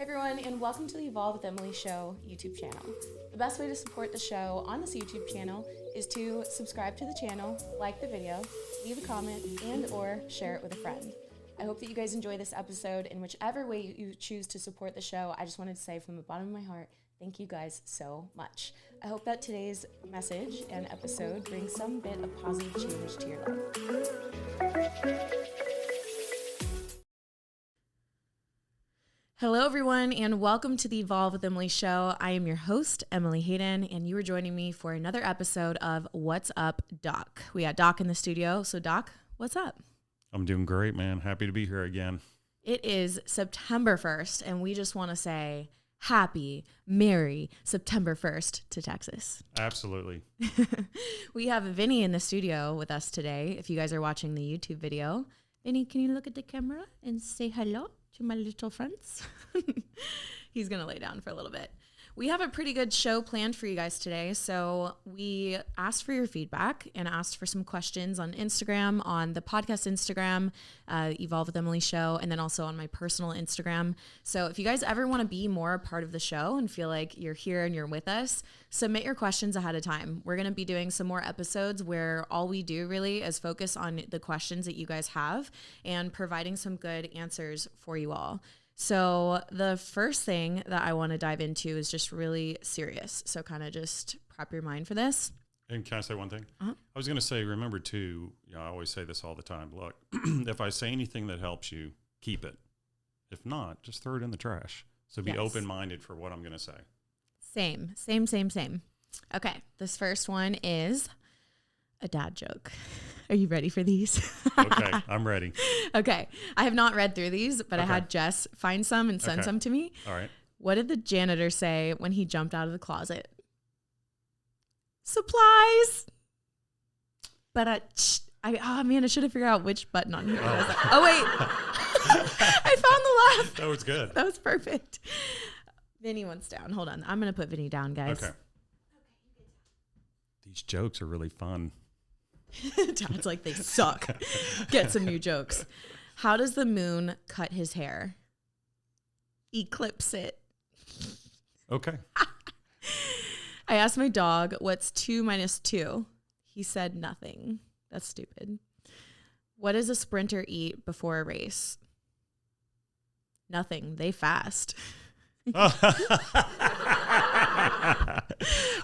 everyone, and welcome to the Evolve with Emily show YouTube channel. The best way to support the show on this YouTube channel is to subscribe to the channel, like the video, leave a comment, and or share it with a friend. I hope that you guys enjoy this episode, and whichever way you choose to support the show, I just wanted to say from the bottom of my heart, thank you guys so much. I hope that today's message and episode brings some bit of positive change to your life. Hello, everyone, and welcome to the Evolve with Emily show. I am your host, Emily Hayden, and you are joining me for another episode of What's Up, Doc. We got Doc in the studio. So, Doc, what's up? I'm doing great, man. Happy to be here again. It is September 1st, and we just want to say happy, merry September 1st to Texas. Absolutely. We have Vinny in the studio with us today. If you guys are watching the YouTube video, Vinny, can you look at the camera and say hello to my little friends? He's going to lay down for a little bit. We have a pretty good show planned for you guys today. So we asked for your feedback and asked for some questions on Instagram, on the podcast Instagram, Evolve with Emily show, and then also on my personal Instagram. So if you guys ever want to be more a part of the show and feel like you're here and you're with us, submit your questions ahead of time. We're going to be doing some more episodes where all we do really is focus on the questions that you guys have and providing some good answers for you all. So the first thing that I want to dive into is just really serious. So kind of just prep your mind for this. And can I say one thing? Uh-huh. I was going to say, remember too, I always say this all the time. Look, if I say anything that helps you, keep it. If not, just throw it in the trash. So be open-minded for what I'm going to say. Same. Okay. This first one is a dad joke. Are you ready for these? Okay, I'm ready. Okay. I have not read through these, but I had Jess find some and send some to me. All right. What did the janitor say when he jumped out of the closet? Supplies. But I should have figured out which button on here. Oh wait. I found the laugh. That was good. That was perfect. Vinny wants down. Hold on. I'm going to put Vinny down, guys. Okay. These jokes are really fun. Dad's like, they suck. Get some new jokes. How does the moon cut his hair? Eclipse it. Okay. I asked my dog, what's 2 minus 2? He said nothing. That's stupid. What does a sprinter eat before a race? Nothing. They fast.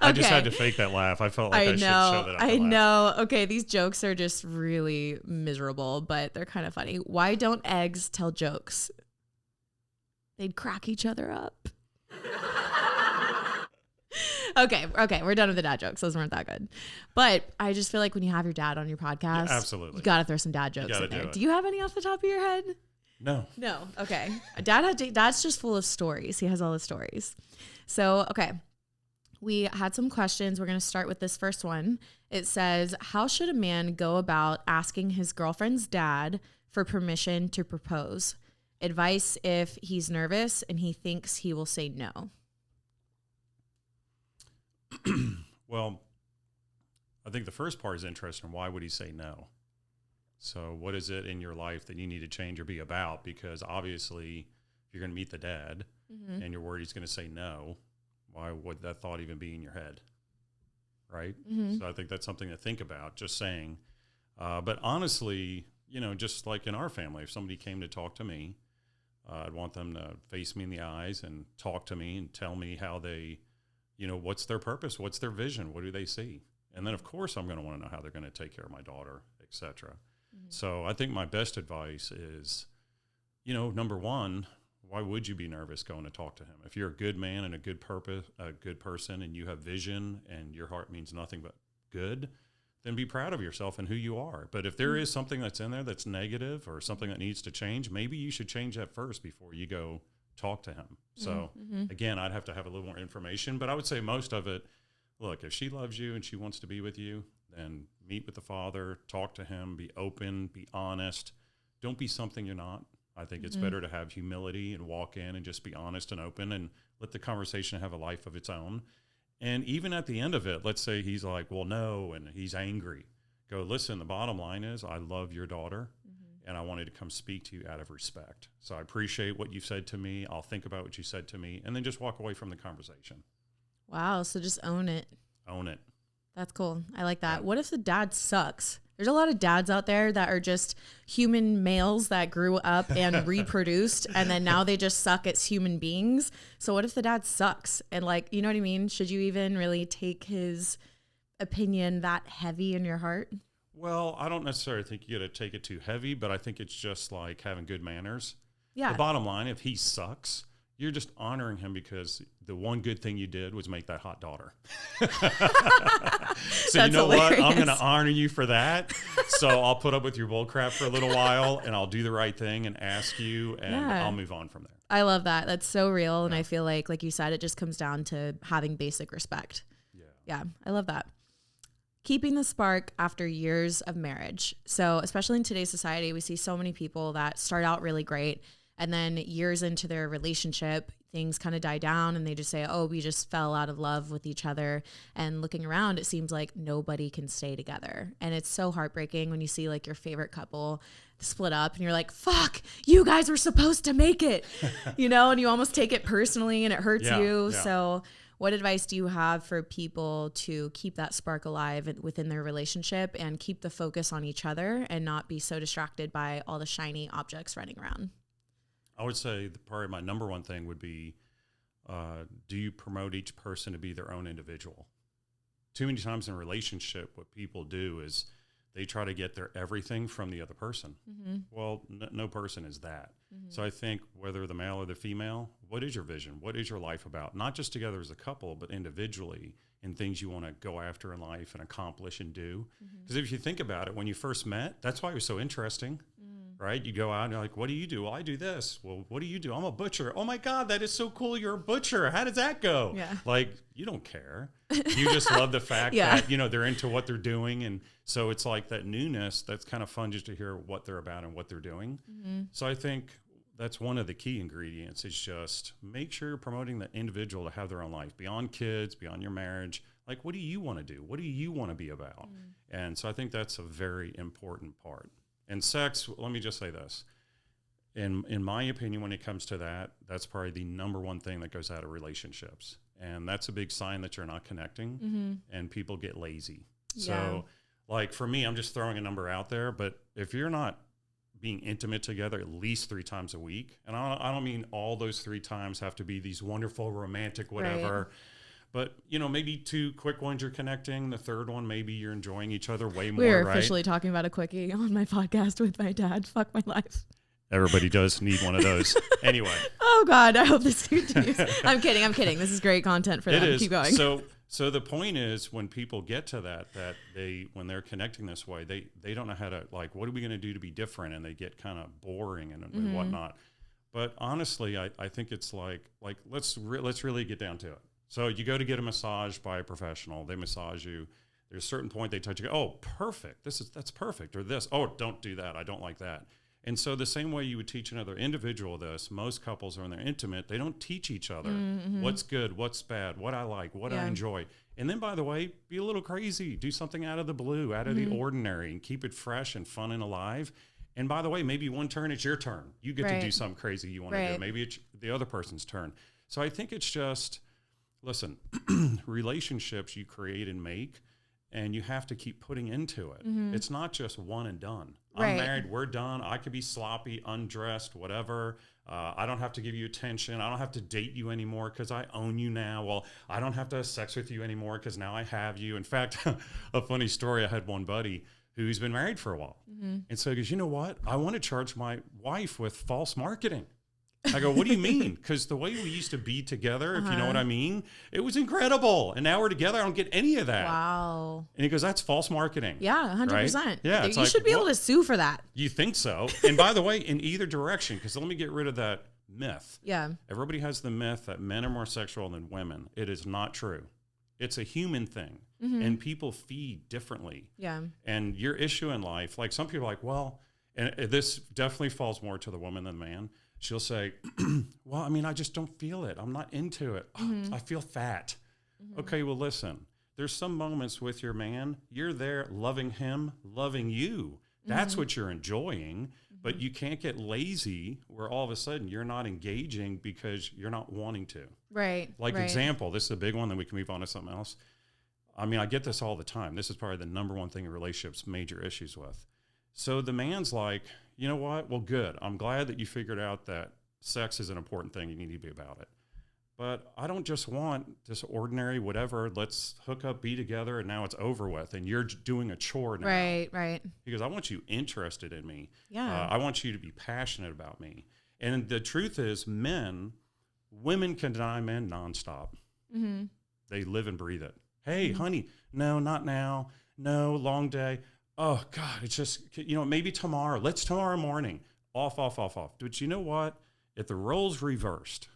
I just had to fake that laugh. I felt like I should show that I know. Okay, these jokes are just really miserable, but they're kind of funny. Why don't eggs tell jokes? They'd crack each other up. Okay, we're done with the dad jokes. Those weren't that good. But I just feel like when you have your dad on your podcast, absolutely, you got to throw some dad jokes in there. Do you have any off the top of your head? No. Okay. Dad's just full of stories. He has all the stories. So, okay. We had some questions. We're going to start with this first one. It says, how should a man go about asking his girlfriend's dad for permission to propose? Advice if he's nervous and he thinks he will say no. Well, I think the first part is interesting. Why would he say no? So what is it in your life that you need to change or be about? Because obviously, if you're going to meet the dad and you're worried he's going to say no, why would that thought even be in your head? Right? Mm-hmm. So I think that's something to think about, just saying. But honestly, just like in our family, if somebody came to talk to me, I'd want them to face me in the eyes and talk to me and tell me how they, what's their purpose? What's their vision? What do they see? And then, of course, I'm going to want to know how they're going to take care of my daughter, et cetera. Mm-hmm. So I think my best advice is, number one, why would you be nervous going to talk to him? If you're a good man and a good person, and you have vision and your heart means nothing but good, then be proud of yourself and who you are. But if there is something that's in there that's negative or something that needs to change, maybe you should change that first before you go talk to him. So again, I'd have to have a little more information, but I would say most of it, look, if she loves you and she wants to be with you, then meet with the father, talk to him, be open, be honest. Don't be something you're not. I think it's better to have humility and walk in and just be honest and open and let the conversation have a life of its own. And even at the end of it, let's say he's like, well, no, and he's angry. Go, listen, the bottom line is I love your daughter, and I wanted to come speak to you out of respect. So I appreciate what you said to me. I'll think about what you said to me, and then just walk away from the conversation. Wow. So just own it. Own it. That's cool. I like that. Yeah. What if the dad sucks? There's a lot of dads out there that are just human males that grew up and reproduced, and then now they just suck as human beings. So what if the dad sucks? And like, you know what I mean? Should you even really take his opinion that heavy in your heart? Well, I don't necessarily think you got to take it too heavy, but I think it's just like having good manners. Yeah. The bottom line, if he sucks, you're just honoring him because the one good thing you did was make that hot daughter. So That's you know hilarious. what? I'm going to honor you for that. So I'll put up with your bull crap for a little while, and I'll do the right thing and ask you, and Yeah. I'll move on from there. I love that. That's so real. And I feel like you said, it just comes down to having basic respect. Yeah. Yeah. I love that. Keeping the spark after years of marriage. So especially in today's society, we see so many people that start out really great, and then years into their relationship, things kind of die down and they just say, oh, we just fell out of love with each other. And looking around, it seems like nobody can stay together. And it's so heartbreaking when you see like your favorite couple split up and you're like, fuck, you guys were supposed to make it, you know, and you almost take it personally and it hurts you. Yeah. So what advice do you have for people to keep that spark alive within their relationship and keep the focus on each other and not be so distracted by all the shiny objects running around? I would say probably my number one thing would be, do you promote each person to be their own individual? Too many times in a relationship, what people do is they try to get their everything from the other person. Mm-hmm. Well, no person is that. Mm-hmm. So I think whether the male or the female, what is your vision? What is your life about? Not just together as a couple, but individually in things you want to go after in life and accomplish and do. Because if you think about it, when you first met, that's why it was so interesting. Right? You go out and you're like, what do you do? Well, I do this. Well, what do you do? I'm a butcher. Oh my God, that is so cool. You're a butcher. How does that go? Yeah. Like, you don't care. You just love the fact that, you know, they're into what they're doing. And so it's like that newness. That's kind of fun just to hear what they're about and what they're doing. Mm-hmm. So I think that's one of the key ingredients is just make sure you're promoting the individual to have their own life beyond kids, beyond your marriage. Like, what do you want to do? What do you want to be about? And so I think that's a very important part. And sex, let me just say this. In my opinion, when it comes to that, that's probably the number one thing that goes out of relationships. And that's a big sign that you're not connecting and people get lazy. Yeah. So like for me, I'm just throwing a number out there, but if you're not being intimate together at least 3 times a week, and I don't mean all those 3 times have to be these wonderful romantic whatever, Right. but, you know, maybe 2 quick ones you're connecting. The third one, maybe you're enjoying each other way more, We were right? officially talking about a quickie on my podcast with my dad. Fuck my life. Everybody does need one of those. Anyway. Oh God, I hope this continues. I'm kidding. This is great content for them. It is. Keep going. So the point is when people get to that when they're connecting this way, they don't know how to, like, what are we going to do to be different? And they get kind of boring and whatnot. But honestly, I think it's like let's really get down to it. So you go to get a massage by a professional. They massage you. There's a certain point they touch you. Oh, perfect. That's perfect. Or this. Oh, don't do that. I don't like that. And so the same way you would teach another individual this, most couples are when they're intimate, they don't teach each other what's good, what's bad, what I like, what I enjoy. And then, by the way, be a little crazy. Do something out of the blue, out of the ordinary, and keep it fresh and fun and alive. And by the way, maybe one turn, it's your turn. You get to do something crazy you want to do. Maybe it's the other person's turn. So I think it's just, listen, relationships you create and make, and you have to keep putting into it. It's not just one and done. I'm married, we're done. I could be sloppy, undressed, whatever. I don't have to give you attention. I don't have to date you anymore because I own you now. Well, I don't have to have sex with you anymore because now I have you. In fact, a funny story, I had one buddy who's been married for a while. And so he goes, you know what? I want to charge my wife with false marketing. I go, what do you mean? Because the way we used to be together, if you know what I mean, it was incredible. And now we're together. I don't get any of that. Wow. And he goes, that's false marketing. Yeah, 100%. Right? Yeah, you should be able to sue for that. You think so? And by the way, in either direction, because let me get rid of that myth. Yeah. Everybody has the myth that men are more sexual than women. It is not true. It's a human thing. And people feed differently. Yeah. And your issue in life, like some people are like, well, and this definitely falls more to the woman than the man. She'll say, well, I mean, I just don't feel it. I'm not into it. I feel fat. Okay, well, listen, there's some moments with your man, you're there loving him, loving you. That's what you're enjoying. But you can't get lazy where all of a sudden you're not engaging because you're not wanting to. Right. Like example, this is a big one, then we can move on to something else. I mean, I get this all the time. This is probably the number one thing in relationships, major issues with. So the man's like, you know what? Well, good. I'm glad that you figured out that sex is an important thing. You need to be about it. But I don't just want this ordinary whatever, let's hook up, be together, and now it's over with. And you're doing a chore now. Right. Because I want you interested in me. Yeah. I want you to be passionate about me. And the truth is, women can deny men nonstop. Mm-hmm. They live and breathe it. Hey, honey, no, not now. No, long day. Oh, God, it's just, maybe tomorrow. Let's tomorrow morning. Off. But you know what? If the roles reversed,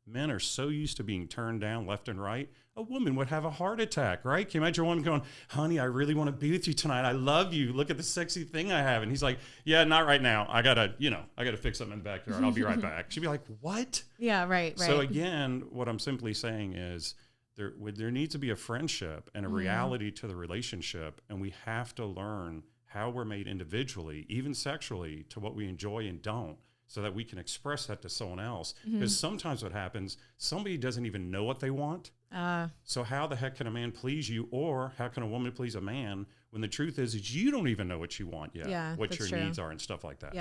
men are so used to being turned down left and right, a woman would have a heart attack, right? Can you imagine a woman going, honey, I really want to be with you tonight. I love you. Look at the sexy thing I have. And he's like, yeah, not right now. I got to fix something in the backyard. I'll be right back. She'd be like, what? Yeah, right. So again, what I'm simply saying is there needs to be a friendship and a reality to the relationship. And we have to learn how we're made individually, even sexually, to what we enjoy and don't, so that we can express that to someone else. Because sometimes what happens, somebody doesn't even know what they want. So how the heck can a man please you, or how can a woman please a man when the truth is you don't even know what you want yet, what your needs are and stuff like that.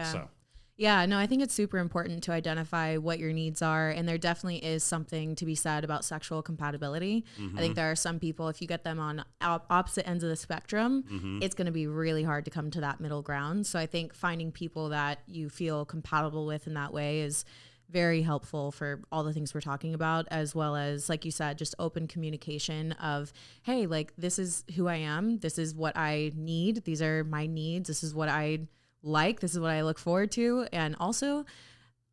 Yeah, no, I think it's super important to identify what your needs are. And there definitely is something to be said about sexual compatibility. I think there are some people, if you get them on opposite ends of the spectrum, it's going to be really hard to come to that middle ground. So I think finding people that you feel compatible with in that way is very helpful for all the things we're talking about, as well as, like you said, just open communication of, hey, like, this is who I am. This is what I need. These are my needs. This is what I like. This is what I look forward to. And also,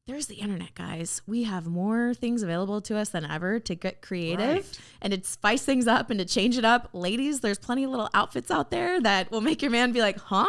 there's the internet, guys. We have more things available to us than ever to get creative and to spice things up and to change it up. Ladies, there's plenty of little outfits out there that will make your man be like, huh?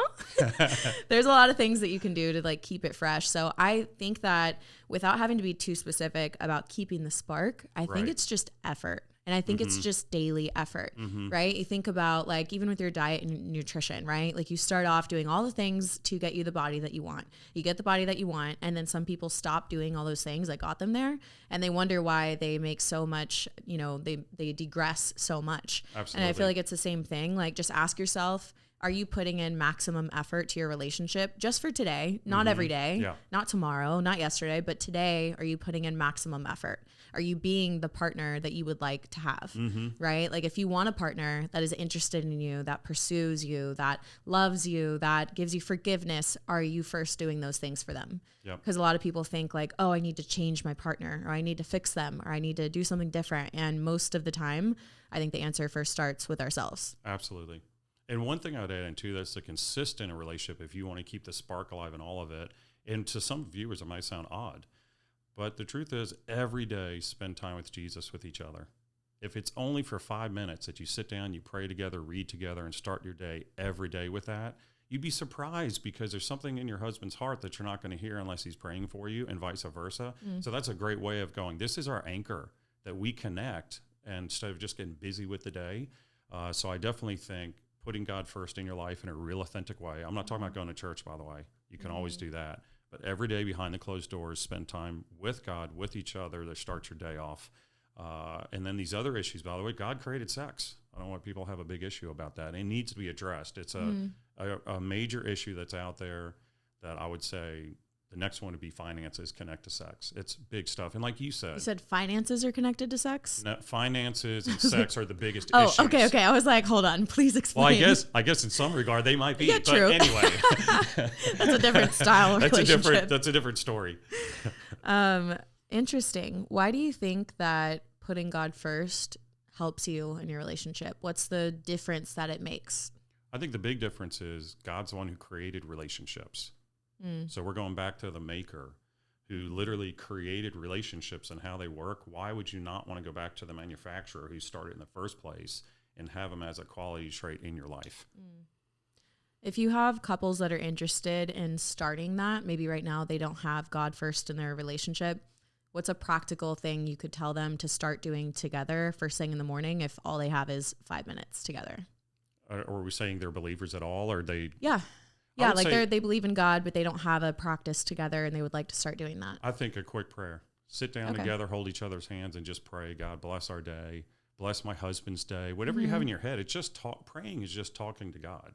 There's a lot of things that you can do to like keep it fresh. So I think that without having to be too specific about keeping the spark, I think it's just effort. And I think it's just daily effort, right? You think about like, even with your diet and nutrition, right? Like you start off doing all the things to get you the body that you want. You get the body that you want. And then some people stop doing all those things that got them there. And they wonder why they make so much, they digress so much. Absolutely. And I feel like it's the same thing. Like just ask yourself, are you putting in maximum effort to your relationship just for today? Not every day, not tomorrow, not yesterday, but today, are you putting in maximum effort? Are you being the partner that you would like to have, right? Like if you want a partner that is interested in you, that pursues you, that loves you, that gives you forgiveness, are you first doing those things for them? Because a lot of people think like, oh, I need to change my partner, or I need to fix them, or I need to do something different. And most of the time, I think the answer first starts with ourselves. Absolutely. And one thing I would add into that's a consistent relationship, if you want to keep the spark alive in all of it, and to some viewers it might sound odd, but the truth is every day spend time with Jesus with each other. If it's only for 5 minutes that you sit down, you pray together, read together, and start your day every day with that, you'd be surprised because there's something in your husband's heart that you're not going to hear unless he's praying for you, and vice versa. So that's a great way of going, this is our anchor, that we connect instead of just getting busy with the day. So I definitely think putting God first in your life in a real authentic way. I'm not talking about going to church, by the way. You can always do that. But every day behind the closed doors, spend time with God, with each other, that starts your day off. And then these other issues, by the way, God created sex. I don't want people to have a big issue about that. It needs to be addressed. It's a major issue that's out there that I would say the next one would be finances connect to sex. It's big stuff. And like you said finances are connected to sex? No, finances and sex are the biggest issues. Oh, okay. I was like, hold on, please explain. Well, I guess in some regard they might be. Yeah, true. But anyway. That's a different style of relationship. That's a different story. Interesting. Why do you think that putting God first helps you in your relationship? What's the difference that it makes? I think the big difference is God's the one who created relationships. So we're going back to the maker who literally created relationships and how they work. Why would you not want to go back to the manufacturer who started in the first place and have them as a quality trait in your life? If you have couples that are interested in starting that, maybe right now they don't have God first in their relationship, what's a practical thing you could tell them to start doing together first thing in the morning if all they have is 5 minutes together? Are we saying they're believers at all? Or they? Yeah. Yeah, like they believe in God, but they don't have a practice together, and they would like to start doing that. I think a quick prayer. Sit down together, hold each other's hands, and just pray, God, bless our day. Bless my husband's day. Whatever you have in your head, it's just praying is just talking to God.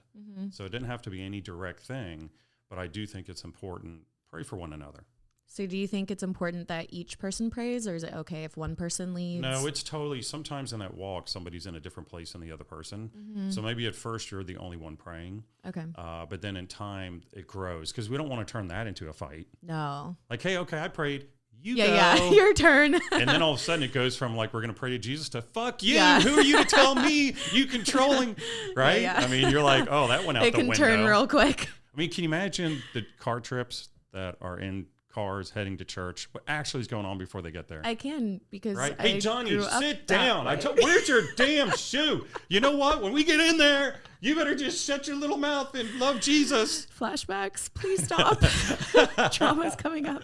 So it didn't have to be any direct thing, but I do think it's important. Pray for one another. So do you think it's important that each person prays, or is it okay if one person leads? No, it's totally, sometimes in that walk, somebody's in a different place than the other person. So maybe at first you're the only one praying. Okay. But then in time it grows, because we don't want to turn that into a fight. No. Like, hey, okay, I prayed. You go. Yeah, your turn. And then all of a sudden it goes from like, we're going to pray to Jesus to fuck you. Yeah. Who are you to tell me? You controlling, right? Yeah. I mean, you're like, oh, that went out the window. It can turn real quick. I mean, can you imagine the car trips that are in cars heading to church? What actually is going on before they get there? I can, because right? Hey, Johnny, sit down. Where's your damn shoe? You know what? When we get in there, you better just shut your little mouth and love Jesus. Flashbacks, please stop. Trauma's coming up.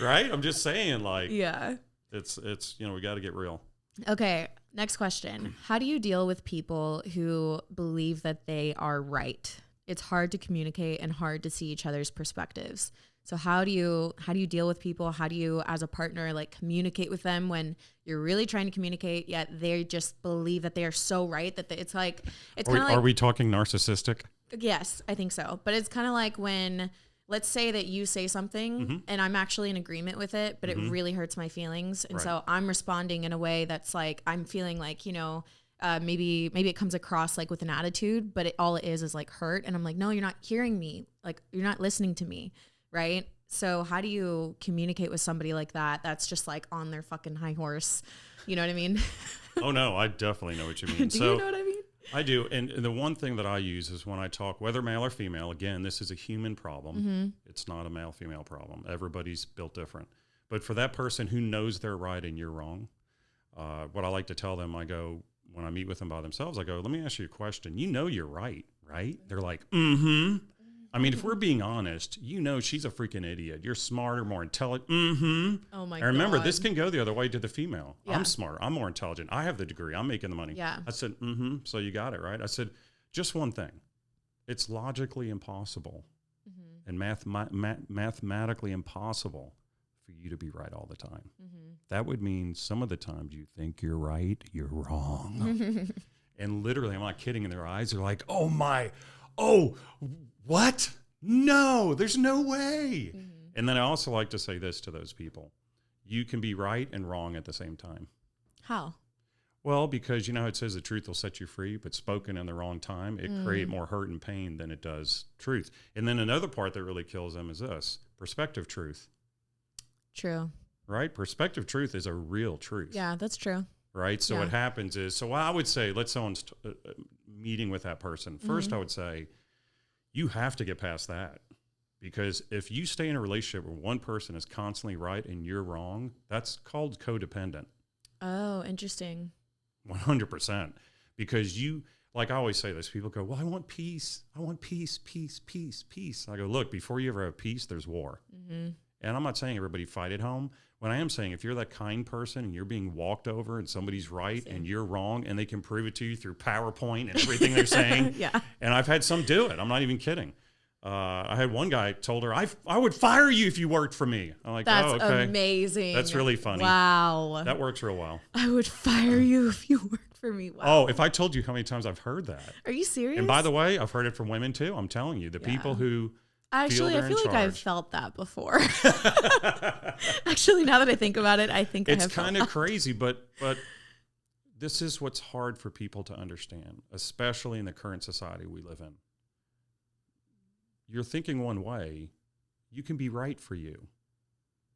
Right? I'm just saying, like, yeah, it's we got to get real. Okay, next question. How do you deal with people who believe that they are right? It's hard to communicate and hard to see each other's perspectives. So how do you deal with people? How do you, as a partner, like communicate with them when you're really trying to communicate, yet they just believe that they are so right that it's like, it's kind of like. Are we talking narcissistic? Yes, I think so. But it's kind of like when, let's say that you say something and I'm actually in agreement with it, but it really hurts my feelings. And so I'm responding in a way that's like, I'm feeling like, maybe it comes across like with an attitude, but all it is like hurt. And I'm like, no, you're not hearing me. Like, you're not listening to me. Right. So how do you communicate with somebody like that? That's just like on their fucking high horse. You know what I mean? Oh no, I definitely know what you mean. Do you know what I mean? I do. And the one thing that I use is when I talk, whether male or female, again, this is a human problem. It's not a male female problem. Everybody's built different. But for that person who knows they're right and you're wrong, what I like to tell them, I go, when I meet with them by themselves, I go, let me ask you a question. You know you're right, right? They're like, I mean, if we're being honest, she's a freaking idiot. You're smarter, more intelligent. Oh my God. And remember, this can go the other way to the female. Yeah. I'm smarter. I'm more intelligent. I have the degree. I'm making the money. Yeah. I said, so you got it, right? I said, just one thing. It's logically impossible and mathematically impossible for you to be right all the time. That would mean some of the times you think you're right, you're wrong. And literally, I'm not kidding, in their eyes, they're like, what? No, there's no way. And then I also like to say this to those people. You can be right and wrong at the same time. How? Well, because it says the truth will set you free, but spoken in the wrong time, it creates more hurt and pain than it does truth. And then another part that really kills them is this, perspective truth. True. Right? Perspective truth is a real truth. Yeah, that's true. Right? So what happens is, I would say, let's someone's meeting with that person. First, I would say, you have to get past that, because if you stay in a relationship where one person is constantly right and you're wrong, that's called codependent. Oh, interesting. 100%. Because like I always say this, people go, well, I want peace. I want peace, peace, peace, peace. And I go, look, before you ever have peace, there's war. And I'm not saying everybody fight at home. What I am saying, if you're that kind person and you're being walked over and somebody's right and you're wrong, and they can prove it to you through PowerPoint and everything they're saying. And I've had some do it. I'm not even kidding. I had one guy told her, I would fire you if you worked for me. I'm like, that's okay. Amazing. That's really funny. Wow. That works real well. I would fire you if you worked for me. Wow. Oh, if I told you how many times I've heard that. Are you serious? And by the way, I've heard it from women too. I'm telling you, the people who Actually, I feel like I've felt that before. Actually, now that I think about it, I think it's kind of crazy, but this is what's hard for people to understand, especially in the current society we live in. You're thinking one way, you can be right for you,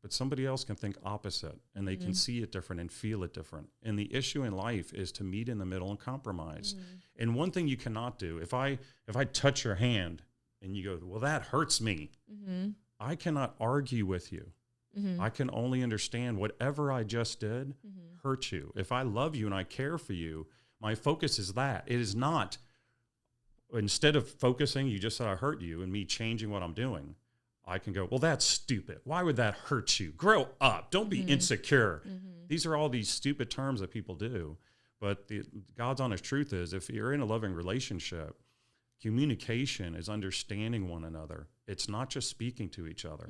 but somebody else can think opposite, and they can see it different and feel it different. And the issue in life is to meet in the middle and compromise. And one thing you cannot do, if I touch your hand, and you go, well, that hurts me. I cannot argue with you. I can only understand whatever I just did hurt you. If I love you and I care for you, my focus is that. It is not, instead of focusing, you just said I hurt you, and me changing what I'm doing, I can go, well, that's stupid. Why would that hurt you? Grow up. Don't be insecure. These are all these stupid terms that people do. But God's honest truth is, if you're in a loving relationship, Communication is understanding one another. It's not just speaking to each other.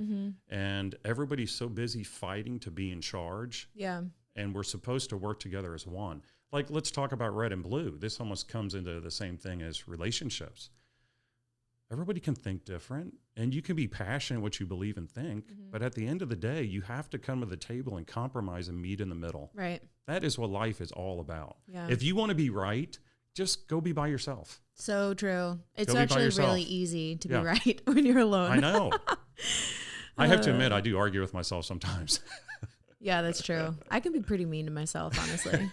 And everybody's so busy fighting to be in charge. Yeah. And we're supposed to work together as one. Like, let's talk about red and blue. This almost comes into the same thing as relationships. Everybody can think different, and you can be passionate what you believe and think, but at the end of the day, you have to come to the table and compromise and meet in the middle. Right. That is what life is all about. Yeah. If you want to be right, just go be by yourself. So true. It's Go be by actually yourself. really easy to Yeah. be right when you're alone. I know. I have to admit, I do argue with myself sometimes. Yeah, that's true. I can be pretty mean to myself, honestly.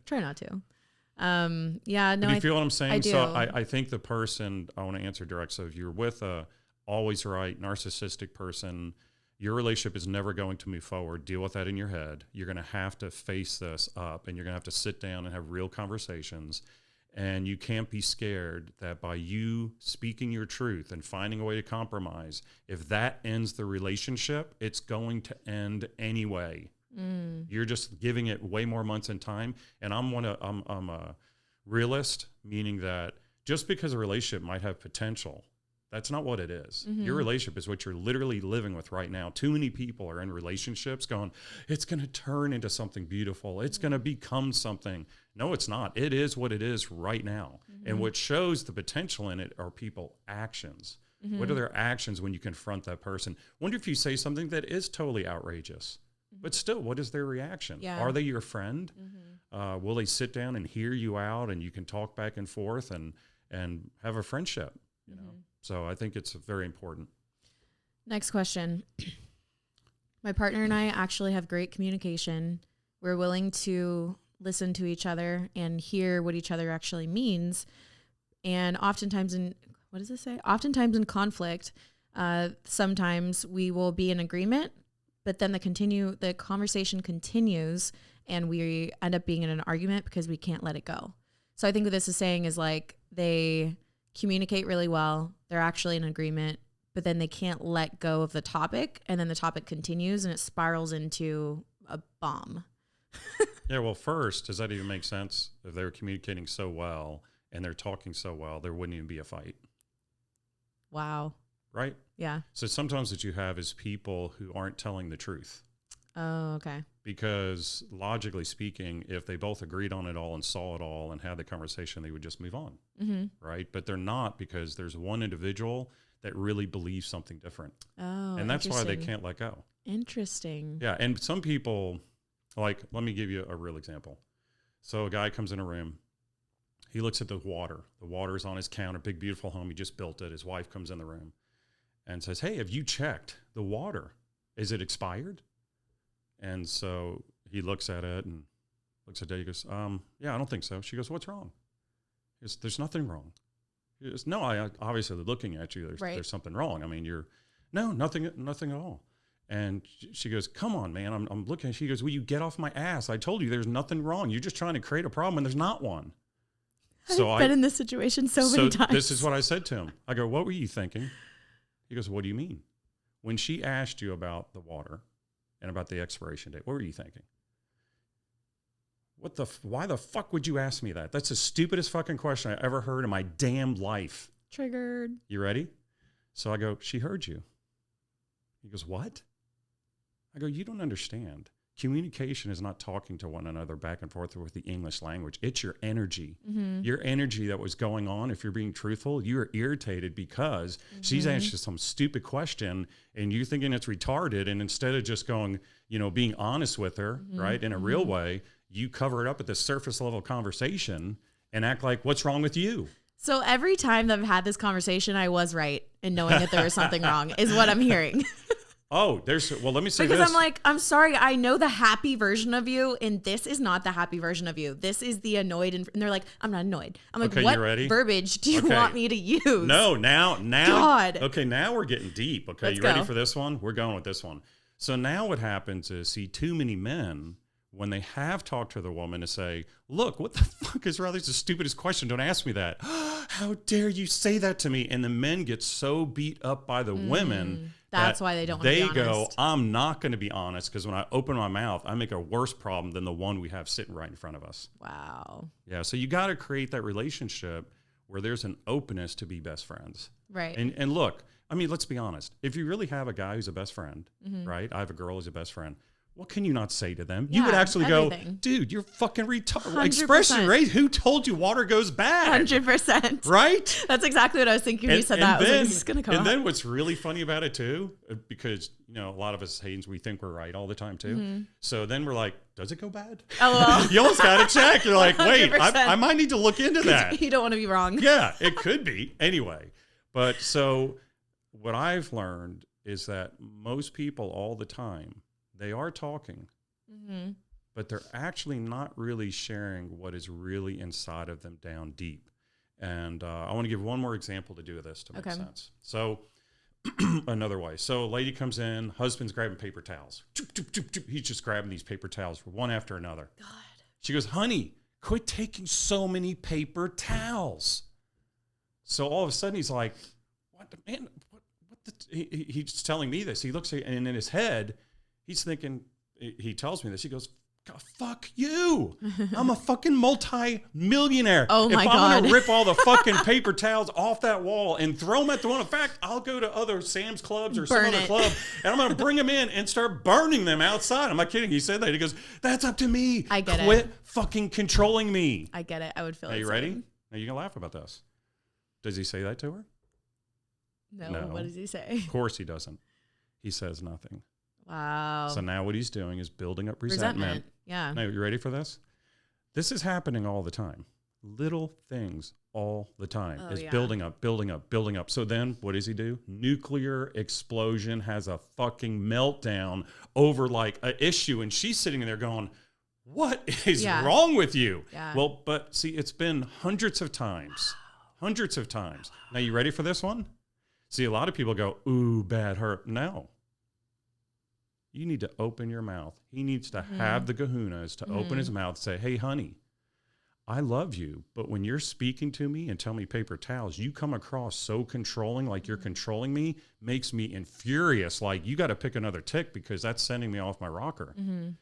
Try not to. Yeah, no. Do you feel what I'm saying? I do. So I think the person, I want to answer direct. So if you're with a always right, narcissistic person, your relationship is never going to move forward. Deal with that in your head. You're going to have to face this up, and you're going to have to sit down and have real conversations. And you can't be scared that by you speaking your truth and finding a way to compromise, if that ends the relationship, it's going to end anyway. You're just giving it way more months in time. And I'm a realist, meaning that just because a relationship might have potential, that's not what it is. Your relationship is what you're literally living with right now. Too many people are in relationships going, it's going to turn into something beautiful. It's going to become something. No, it's not. It is what it is right now. And what shows the potential in it are people's actions. What are their actions when you confront that person? Wonder if you say something that is totally outrageous. But still, what is their reaction? Yeah. Are they your friend? Will they sit down and hear you out, and you can talk back and forth and have a friendship? You know. So I think it's very important. Next question. My partner and I actually have great communication. We're willing to listen to each other and hear what each other actually means. And oftentimes what does this say? Oftentimes in conflict, sometimes we will be in agreement, but then the conversation continues and we end up being in an argument because we can't let it go. So I think what this is saying is like they communicate really well. They're actually in agreement, but then they can't let go of the topic. And then the topic continues and it spirals into a bomb. Yeah. Well, first, does that even make sense? If they were communicating so well and they're talking so well, there wouldn't even be a fight. Wow. Right? Yeah. So sometimes what you have is people who aren't telling the truth. Oh, okay. Because logically speaking, if they both agreed on it all and saw it all and had the conversation, they would just move on. Right? But they're not, because there's one individual that really believes something different. Oh, and that's why they can't let go. Interesting. Yeah. And some people, like, let me give you a real example. So a guy comes in a room. He looks at the water. The water's on his counter, big, beautiful home. He just built it. His wife comes in the room and says, hey, have you checked the water? Is it expired? And so he looks at it and looks at it. He goes, yeah, I don't think so. She goes, what's wrong? He goes, there's nothing wrong. He goes, no, I obviously looking at you. There's something wrong. I mean, nothing at all. And she goes, come on, man. I'm looking. She goes, will you get off my ass? I told you there's nothing wrong. You're just trying to create a problem and there's not one. So I've been in this situation so many times. This is what I said to him. I go, what were you thinking? He goes, what do you mean? When she asked you about the water and about the expiration date, what were you thinking? Why the fuck would you ask me that? That's the stupidest fucking question I ever heard in my damn life. Triggered. You ready? So I go, she heard you. He goes, what? I go, you don't understand. Communication is not talking to one another back and forth with the English language. It's your energy. Your energy that was going on. If you're being truthful, you're irritated because she's asked you some stupid question and you're thinking it's retarded. And instead of just going, being honest with her, right, in a real way, you cover it up at the surface level conversation and act like, what's wrong with you? So every time that I've had this conversation, I was right in knowing that there was something wrong is what I'm hearing. Oh, let me say because this. I'm like, I'm sorry, I know the happy version of you, and this is not the happy version of you. This is the annoyed, and they're like, I'm not annoyed. I'm like, okay, what you ready? verbiage do you want me to use? No, now. God. Okay, now we're getting deep. Okay, Let's you ready go. for this one? We're going with this one. So now what happens is, too many men, when they have talked to the woman, to say, look, what the fuck is wrong? This is the stupidest question. Don't ask me that. How dare you say that to me? And the men get so beat up by the women. That's why they don't want to be honest. They go, I'm not going to be honest, because when I open my mouth, I make a worse problem than the one we have sitting right in front of us. Wow. Yeah, so you got to create that relationship where there's an openness to be best friends. Right. And look, I mean, let's be honest. If you really have a guy who's a best friend, right? I have a girl who's a best friend. What can you not say to them? You would actually everything. go, dude, you're fucking retarded. 100%. Expression, right? Who told you water goes bad? 100%. Right? That's exactly what I was thinking when you said that. I was like, this is going to come And up. then what's really funny about it too, because, you know, a lot of us Haynes, we think we're right all the time too. So then we're like, does it go bad? LOL. You almost got to check. You're like, wait, 100%. I might need to look into that. You don't want to be wrong. Yeah, it could be. Anyway, but so what I've learned is that most people all the time, they are talking, but they're actually not really sharing what is really inside of them down deep. And I want to give one more example to do this to make sense. So another way. So a lady comes in, husband's grabbing paper towels. He's just grabbing these paper towels one after another. God. She goes, honey, quit taking so many paper towels. So all of a sudden he's like, what the man, he's telling me this. He looks at, and in his head, he's thinking, he tells me this. He goes, God, fuck you. I'm a fucking multi-millionaire. Oh my God. If I'm God. going to rip all the fucking paper towels off that wall and throw them at the wall, in fact, I'll go to other Sam's Clubs or some other club and I'm going to bring them in and start burning them outside. I'm not kidding. He said that. He goes, that's up to me. I get it. Quit fucking controlling me. I get it. I would feel Are you the ready? same. Now you can laugh about this. Does he say that to her? No. What does he say? Of course he doesn't. He says nothing. Wow. So now what he's doing is building up resentment. Yeah. Now, you ready for this? This is happening all the time. Little things all the time. It's building up, building up, building up. So then what does he do? Nuclear explosion, has a fucking meltdown over like an issue. And she's sitting there going, what is wrong with you? Yeah. Well, but see, it's been hundreds of times. Hundreds of times. Now, you ready for this one? See, a lot of people go, ooh, bad hurt. No. You need to open your mouth. He needs to have the kahunas to open his mouth and say, hey, honey, I love you, but when you're speaking to me and tell me paper towels, you come across so controlling, like you're controlling me, makes me infurious. Like, you got to pick another tick because that's sending me off my rocker.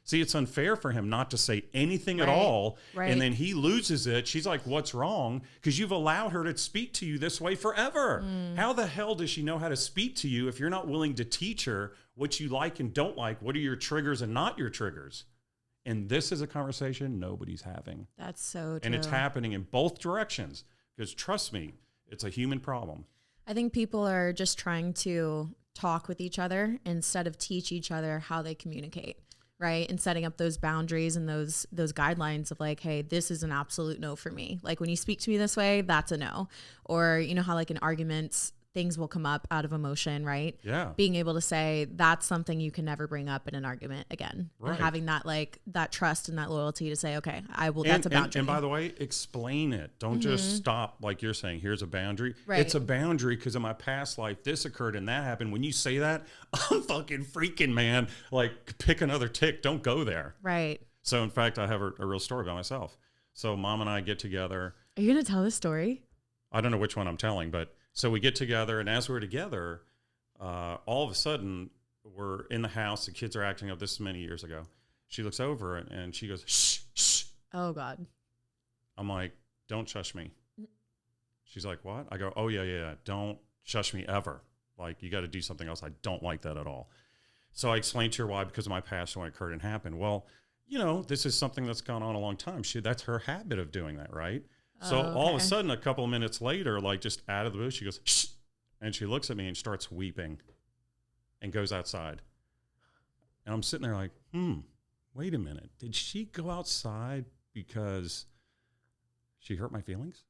See, it's unfair for him not to say anything at all. And then he loses it. She's like, what's wrong? Because you've allowed her to speak to you this way forever. How the hell does she know how to speak to you if you're not willing to teach her what you like and don't like? What are your triggers and not your triggers? And this is a conversation nobody's having. That's so true. And it's happening in both directions. Because trust me, it's a human problem. I think people are just trying to talk with each other instead of teach each other how they communicate, right? And setting up those boundaries and those guidelines of like, hey, this is an absolute no for me. Like, when you speak to me this way, that's a no. Or you know how like in arguments, things will come up out of emotion, right? Yeah. Being able to say that's something you can never bring up in an argument again. Right. And having that like that trust and that loyalty to say, okay, I will, that's a boundary. And by the way, explain it. Don't just stop like you're saying, here's a boundary. Right. It's a boundary because in my past life, this occurred and that happened. When you say that, I'm fucking freaking, man. Like, pick another tick. Don't go there. Right. So in fact, I have a real story about myself. So mom and I get together. Are you going to tell this story? I don't know which one I'm telling, but so we get together, and as we're together, all of a sudden, we're in the house. The kids are acting up. This is many years ago. She looks over, and she goes, shh, shh. Oh, God. I'm like, don't shush me. She's like, what? I go, oh, yeah. Don't shush me ever. Like, you got to do something else. I don't like that at all. So I explained to her why, because of my past when it occurred and happened. Well, you know, this is something that's gone on a long time. That's her habit of doing that, right? So all of a sudden, a couple of minutes later, like just out of the blue, she goes, shh, and she looks at me and starts weeping and goes outside. And I'm sitting there like, wait a minute. Did she go outside because she hurt my feelings?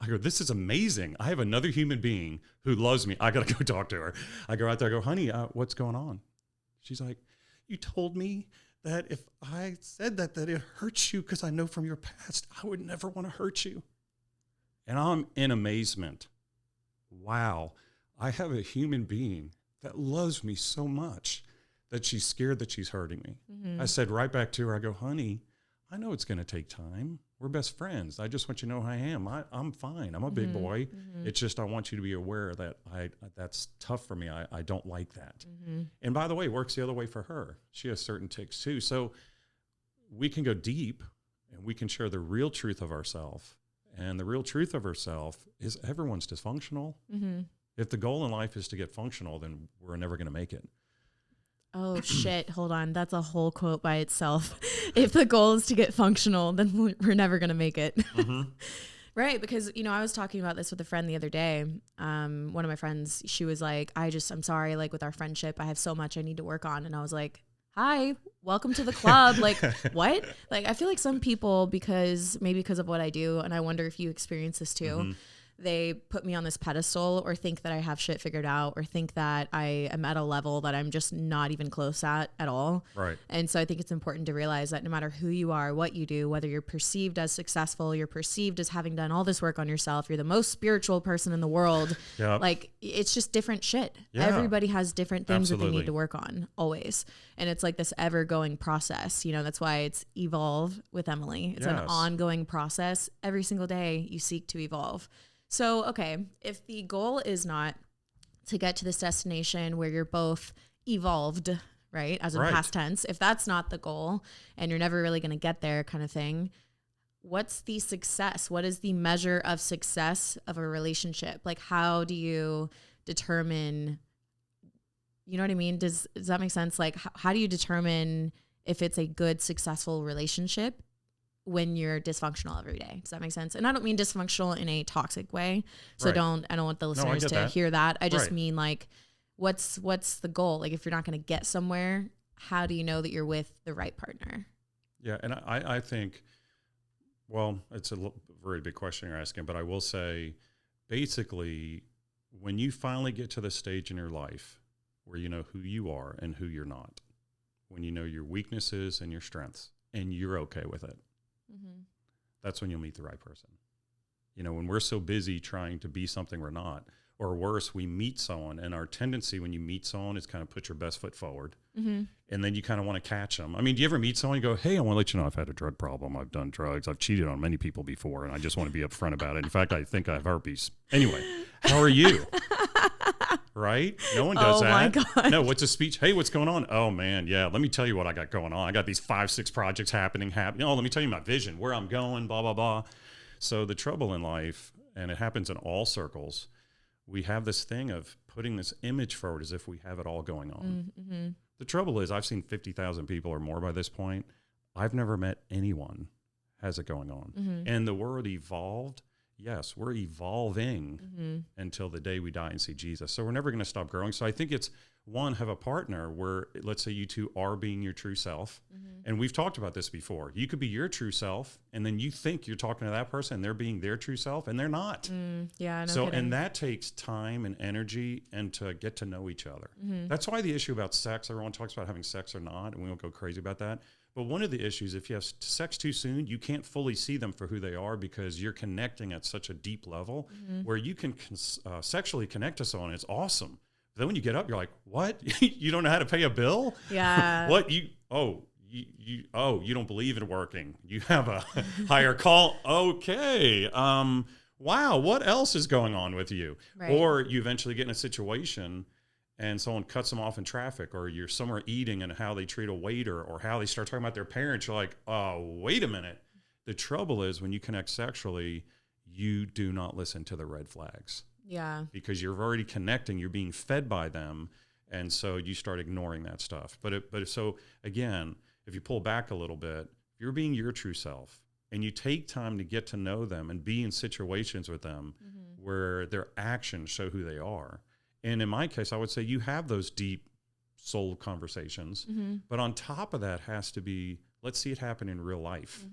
I go, this is amazing. I have another human being who loves me. I got to go talk to her. I go out there, I go, honey, what's going on? She's like, you told me that if I said that it hurts you because I know from your past, I would never want to hurt you. And I'm in amazement. Wow, I have a human being that loves me so much that she's scared that she's hurting me. I said right back to her, I go, honey, I know it's going to take time. We're best friends. I just want you to know who I am. I'm fine. I'm a big boy. It's just I want you to be aware that that's tough for me. I don't like that. And by the way, it works the other way for her. She has certain tics too. So we can go deep and we can share the real truth of ourselves And the real truth of herself is everyone's dysfunctional. Mm-hmm. If the goal in life is to get functional, then we're never going to make it. Oh, shit. Hold on. That's a whole quote by itself. If the goal is to get functional, then we're never going to make it. Mm-hmm. Right. Because, I was talking about this with a friend the other day. One of my friends, she was like, I'm sorry, like with our friendship, I have so much I need to work on. And I was like, hi, welcome to the club. Like, what? Like, I feel like some people, because of what I do, and I wonder if you experience this too, Mm-hmm. they put me on this pedestal or think that I have shit figured out or think that I am at a level that I'm just not even close at all. Right. And so I think it's important to realize that no matter who you are, what you do, whether you're perceived as successful, you're perceived as having done all this work on yourself, you're the most spiritual person in the world. Yep. Like, it's just different shit. Yeah. Everybody has different things that they Absolutely. need to work on always. And it's like this ever going process. That's why it's evolve with Emily. It's an Yes. ongoing process. Every single day you seek to evolve. So, okay, if the goal is not to get to this destination where you're both evolved, right, as in Right. past tense, if that's not the goal and you're never really going to get there kind of thing, what's the success? What is the measure of success of a relationship? Like, how do you determine, you know what I mean? Does that make sense? Like, how do you determine if it's a good, successful relationship when you're dysfunctional every day? Does that make sense? And I don't mean dysfunctional in a toxic way. So Right. I don't want the I listeners get to that. hear that. I just Right. mean like, what's the goal? Like, if you're not going to get somewhere, how do you know that you're with the right partner? Yeah. And I think, well, it's a very big question you're asking, but I will say basically when you finally get to the stage in your life where you know who you are and who you're not, when you know your weaknesses and your strengths and you're okay with it, Mm-hmm. that's when you'll meet the right person. When we're so busy trying to be something we're not, or worse, we meet someone and our tendency when you meet someone is kind of put your best foot forward. Mm-hmm. And then you kind of want to catch them. I mean, do you ever meet someone and go, hey, I want to let you know I've had a drug problem. I've done drugs. I've cheated on many people before, and I just want to be upfront about it. In fact, I think I have herpes. Anyway, how are you? Right? No one does that. Oh, my God. No, what's a speech? Hey, what's going on? Oh, man, yeah, let me tell you what I got going on. I got these 5-6 projects happening. Oh, let me tell you my vision, where I'm going, blah, blah, blah. So the trouble in life, and it happens in all circles, we have this thing of putting this image forward as if we have it all going on. Mm-hmm. The trouble is I've seen 50,000 people or more by this point. I've never met anyone has it going on. Mm-hmm. And the word evolved, yes, we're evolving Mm-hmm. until the day we die and see Jesus. So we're never going to stop growing. So I think it's, one, have a partner where, let's say you two are being your true self. Mm-hmm. And we've talked about this before. You could be your true self, and then you think you're talking to that person, and they're being their true self, and they're not. Yeah, no So, kidding. and that takes time and energy and to get to know each other. Mm-hmm. That's why the issue about sex, everyone talks about having sex or not, and we won't go crazy about that. But one of the issues, if you have sex too soon, you can't fully see them for who they are because you're connecting at such a deep level where you can sexually connect to someone. It's awesome. But then when you get up, you're like, what? You don't know how to pay a bill? Yeah. What? You don't believe in working. You have a higher call. Okay. Wow. What else is going on with you? Right. Or you eventually get in a situation and someone cuts them off in traffic, or you're somewhere eating and how they treat a waiter or how they start talking about their parents. You're like, oh, wait a minute. The trouble is when you connect sexually, you do not listen to the red flags. Yeah. Because you're already connecting, you're being fed by them. And so you start ignoring that stuff. So again, if you pull back a little bit, if you're being your true self and you take time to get to know them and be in situations with them where their actions show who they are. And in my case, I would say you have those deep soul conversations, but on top of that has to be, let's see it happen in real life.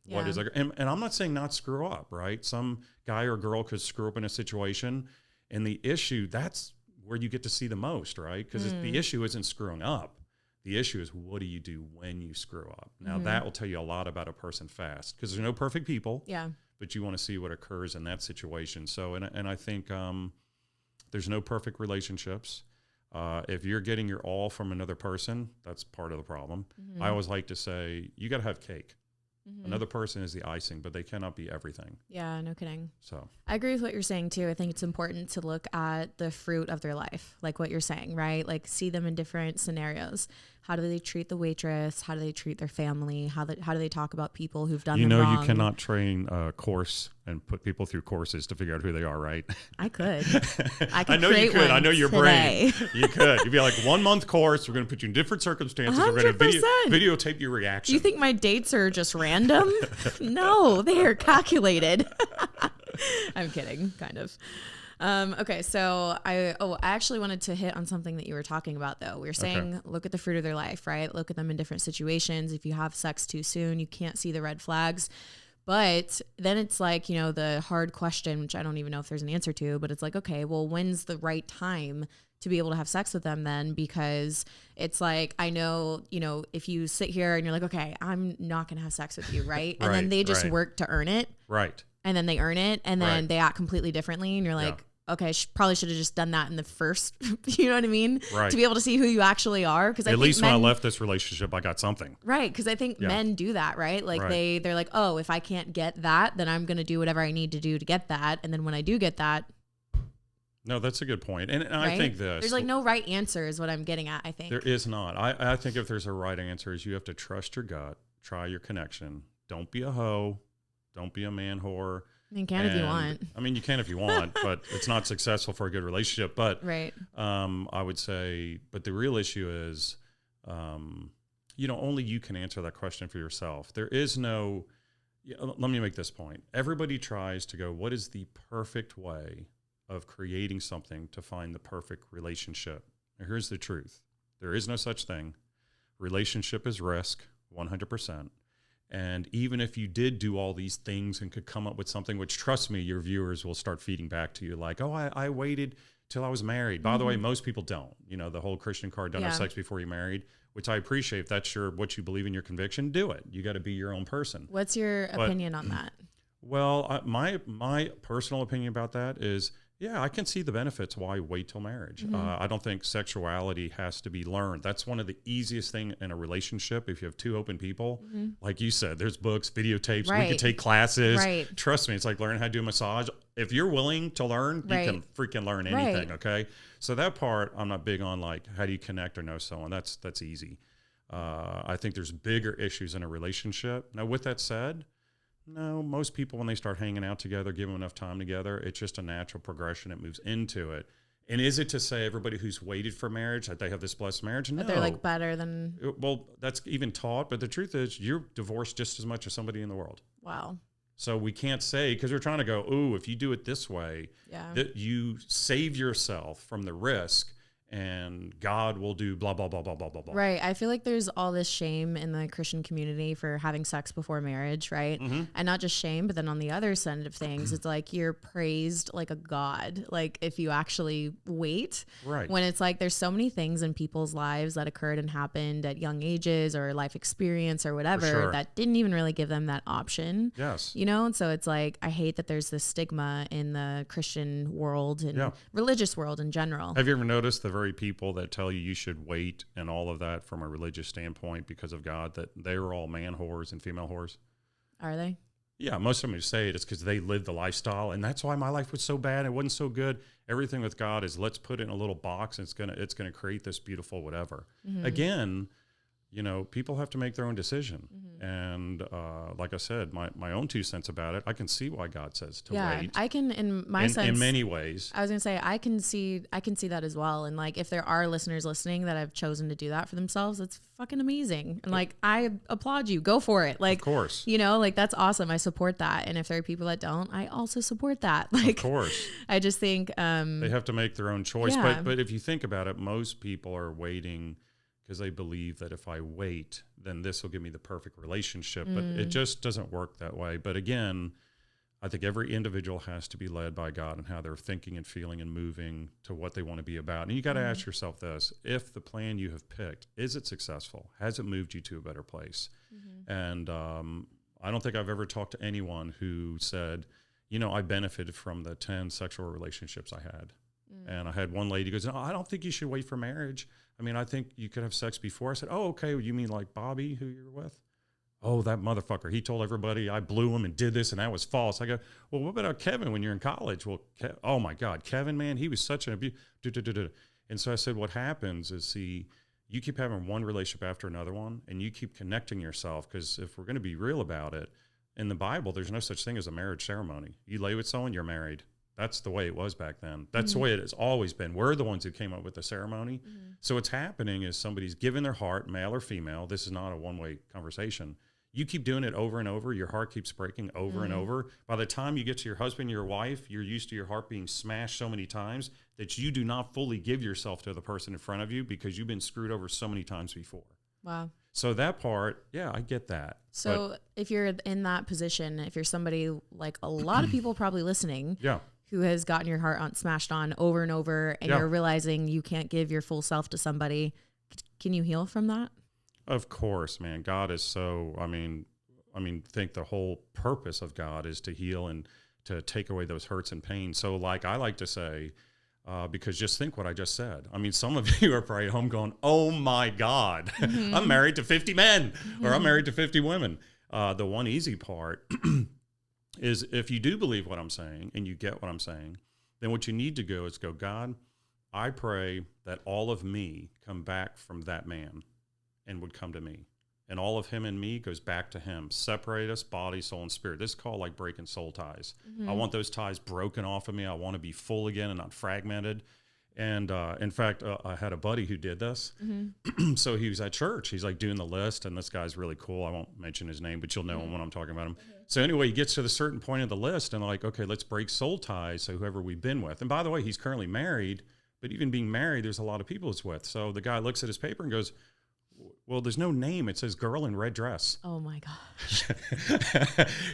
Yeah. What is and I'm not saying not screw up, right? Some guy or girl could screw up in a situation, and the issue, that's where you get to see the most, right? Because the issue isn't screwing up. The issue is, what do you do when you screw up? Now, that will tell you a lot about a person fast, because there's no perfect people, Yeah. but you want to see what occurs in that situation. So, and I think there's no perfect relationships. If you're getting your all from another person, that's part of the problem. I always like to say, you got to have cake. Another person is the icing, but they cannot be everything. Yeah, no kidding. So I agree with what you're saying too. I think it's important to look at the fruit of their life, like what you're saying, right? Like see them in different scenarios. How do they treat the waitress? How do they treat their family? How do they talk about people who've done them wrong? You cannot train a course and put people through courses to figure out who they are, right? I could. I know you could. I know your today. brain. You could. You'd be like 1 month course. We're going to put you in different circumstances. 100%. We're going to videotape your reaction. Do you think my dates are just random? No, they are calculated. I'm kidding, kind of. Okay, so I actually wanted to hit on something that you were talking about, though. We were saying, look at the fruit of their life, right? Look at them in different situations. If you have sex too soon, you can't see the red flags. But then it's like, you know, the hard question, which I don't even know if there's an answer to, but it's like, okay, well, when's the right time to be able to have sex with them then? Because it's like, I know, you know, if you sit here and you're like, okay, I'm not going to have sex with you, right? And then they just work to earn it. Right. And then they earn it, and then they act completely differently, and you're like, okay, probably should have just done that in the first, you know what I mean? Right. To be able to see who you actually are. Because at least when I left this relationship, I got something. Right, because I think men do that, right? Like they're like, oh, if I can't get that, then I'm going to do whatever I need to do to get that. And then when I do get that. No, that's a good point. And I think there's like no right answer is what I'm getting at, I think. There is not. I think if there's a right answer is you have to trust your gut, try your connection. Don't be a hoe. Don't be a man whore. You can if you want. I mean, you can if you want, but it's not successful for a good relationship. But I would say, but the real issue is, you know, only you can answer that question for yourself. There is no, let me make this point. Everybody tries to go, what is the perfect way of creating something to find the perfect relationship? Now, here's the truth. There is no such thing. Relationship is risk, 100%. And even if you did do all these things and could come up with something, which trust me, your viewers will start feeding back to you like, oh, I waited till I was married. By the way, most people don't. You know, the whole Christian card, don't have sex before you're married, which I appreciate. If that's what you believe in your conviction, do it. You got to be your own person. What's your opinion on that? Well, my personal opinion about that is, yeah, I can see the benefits why wait till marriage. I don't think sexuality has to be learned. That's one of the easiest thing in a relationship. If you have two open people, like you said, there's books, videotapes, we could take classes. Trust me, it's like learning how to do a massage. If you're willing to learn, you can freaking learn anything, okay? So that part, I'm not big on, like, how do you connect or know someone? That's easy. I think there's bigger issues in a relationship. Now, with that said, no, most people, when they start hanging out together, give them enough time together, it's just a natural progression. It moves into it. And is it to say everybody who's waited for marriage, that they have this blessed marriage? No. That they're like better than... Well, that's even taught. But the truth is, you're divorced just as much as somebody in the world. Wow. So we can't say, because we're trying to go, ooh, if you do it this way, that you save yourself from the risk. And God will do blah, blah, blah, blah, blah, blah, blah. Right. I feel like there's all this shame in the Christian community for having sex before marriage, right? And not just shame, but then on the other side of things, it's like you're praised like a god, like if you actually wait. Right. When it's like there's so many things in people's lives that occurred and happened at young ages or life experience or whatever that didn't even really give them that option. Yes. You know? And so it's like, I hate that there's this stigma in the Christian world and religious world in general. Have you ever noticed the very people that tell you should wait and all of that from a religious standpoint because of God, that they are all man whores and female whores? Are they? Yeah, most of them who say it's because they lived the lifestyle, and that's why my life was so bad. It wasn't so good. Everything with God is let's put it in a little box, and it's gonna create this beautiful whatever. Again, you know, people have to make their own decision. And like I said, my own 2 cents about it, I can see why God says to wait. I can, in my sense, in many ways. I was going to say, I can see that as well. And like, if there are listeners listening that have chosen to do that for themselves, it's fucking amazing. And like, I applaud you. Go for it. Like, of course. You know, like that's awesome. I support that. And if there are people that don't, I also support that. Like, of course. I just think they have to make their own choice. But if you think about it, most people are waiting because they believe that if I wait, then this will give me the perfect relationship. But it just doesn't work that way. But again, I think every individual has to be led by God and how they're thinking and feeling and moving to what they want to be about. And you got to ask yourself this: if the plan you have picked, is it successful? Has it moved you to a better place? And I don't think I've ever talked to anyone who said, you know, I benefited from the 10 sexual relationships I had. And I had one lady goes, no, I don't think you should wait for marriage. I mean, I think you could have sex before. I said, oh, okay. You mean like Bobby, who you're with? oh, that motherfucker, he told everybody I blew him and did this and that was false. I go, well, what about Kevin when you're in college? Well, oh my God, Kevin, man, he was such an abuse. And so I said, what happens is, you keep having one relationship after another one, and you keep connecting yourself. Because if we're going to be real about it, in the Bible, there's no such thing as a marriage ceremony. You lay with someone, you're married. That's the way it was back then. That's the way it has always been. We're the ones who came up with the ceremony. So what's happening is somebody's giving their heart, male or female. This is not a one-way conversation. You keep doing it over and over. Your heart keeps breaking over and over. By the time you get to your husband, your wife, you're used to your heart being smashed so many times that you do not fully give yourself to the person in front of you because you've been screwed over so many times before. Wow. So that part, yeah, I get that. So if you're in that position, if you're somebody like a lot of people probably listening, yeah, who has gotten your heart smashed on over and over, and you're realizing you can't give your full self to somebody, can you heal from that? Of course, man. God is so, I mean, think the whole purpose of God is to heal and to take away those hurts and pains. So like I like to say, because just think what I just said. I mean, some of you are probably at home going, oh my God, I'm married to 50 men or I'm married to 50 women. The one easy part is if you do believe what I'm saying and you get what I'm saying, then what you need to go is go, God, I pray that all of me come back from that man and would come to me. And all of him and me goes back to him. Separate us, body, soul, and spirit. This is called like breaking soul ties. I want those ties broken off of me. I want to be full again and not fragmented. And in fact, I had a buddy who did this. So he was at church. He's like doing the list, and this guy's really cool. I won't mention his name, but you'll know him when I'm talking about him. So anyway, he gets to the certain point of the list, and like, okay, let's break soul ties. So whoever we've been with. And by the way, he's currently married, but even being married, there's a lot of people it's with. So the guy looks at his paper and goes, well, there's no name. It says girl in red dress. Oh my gosh.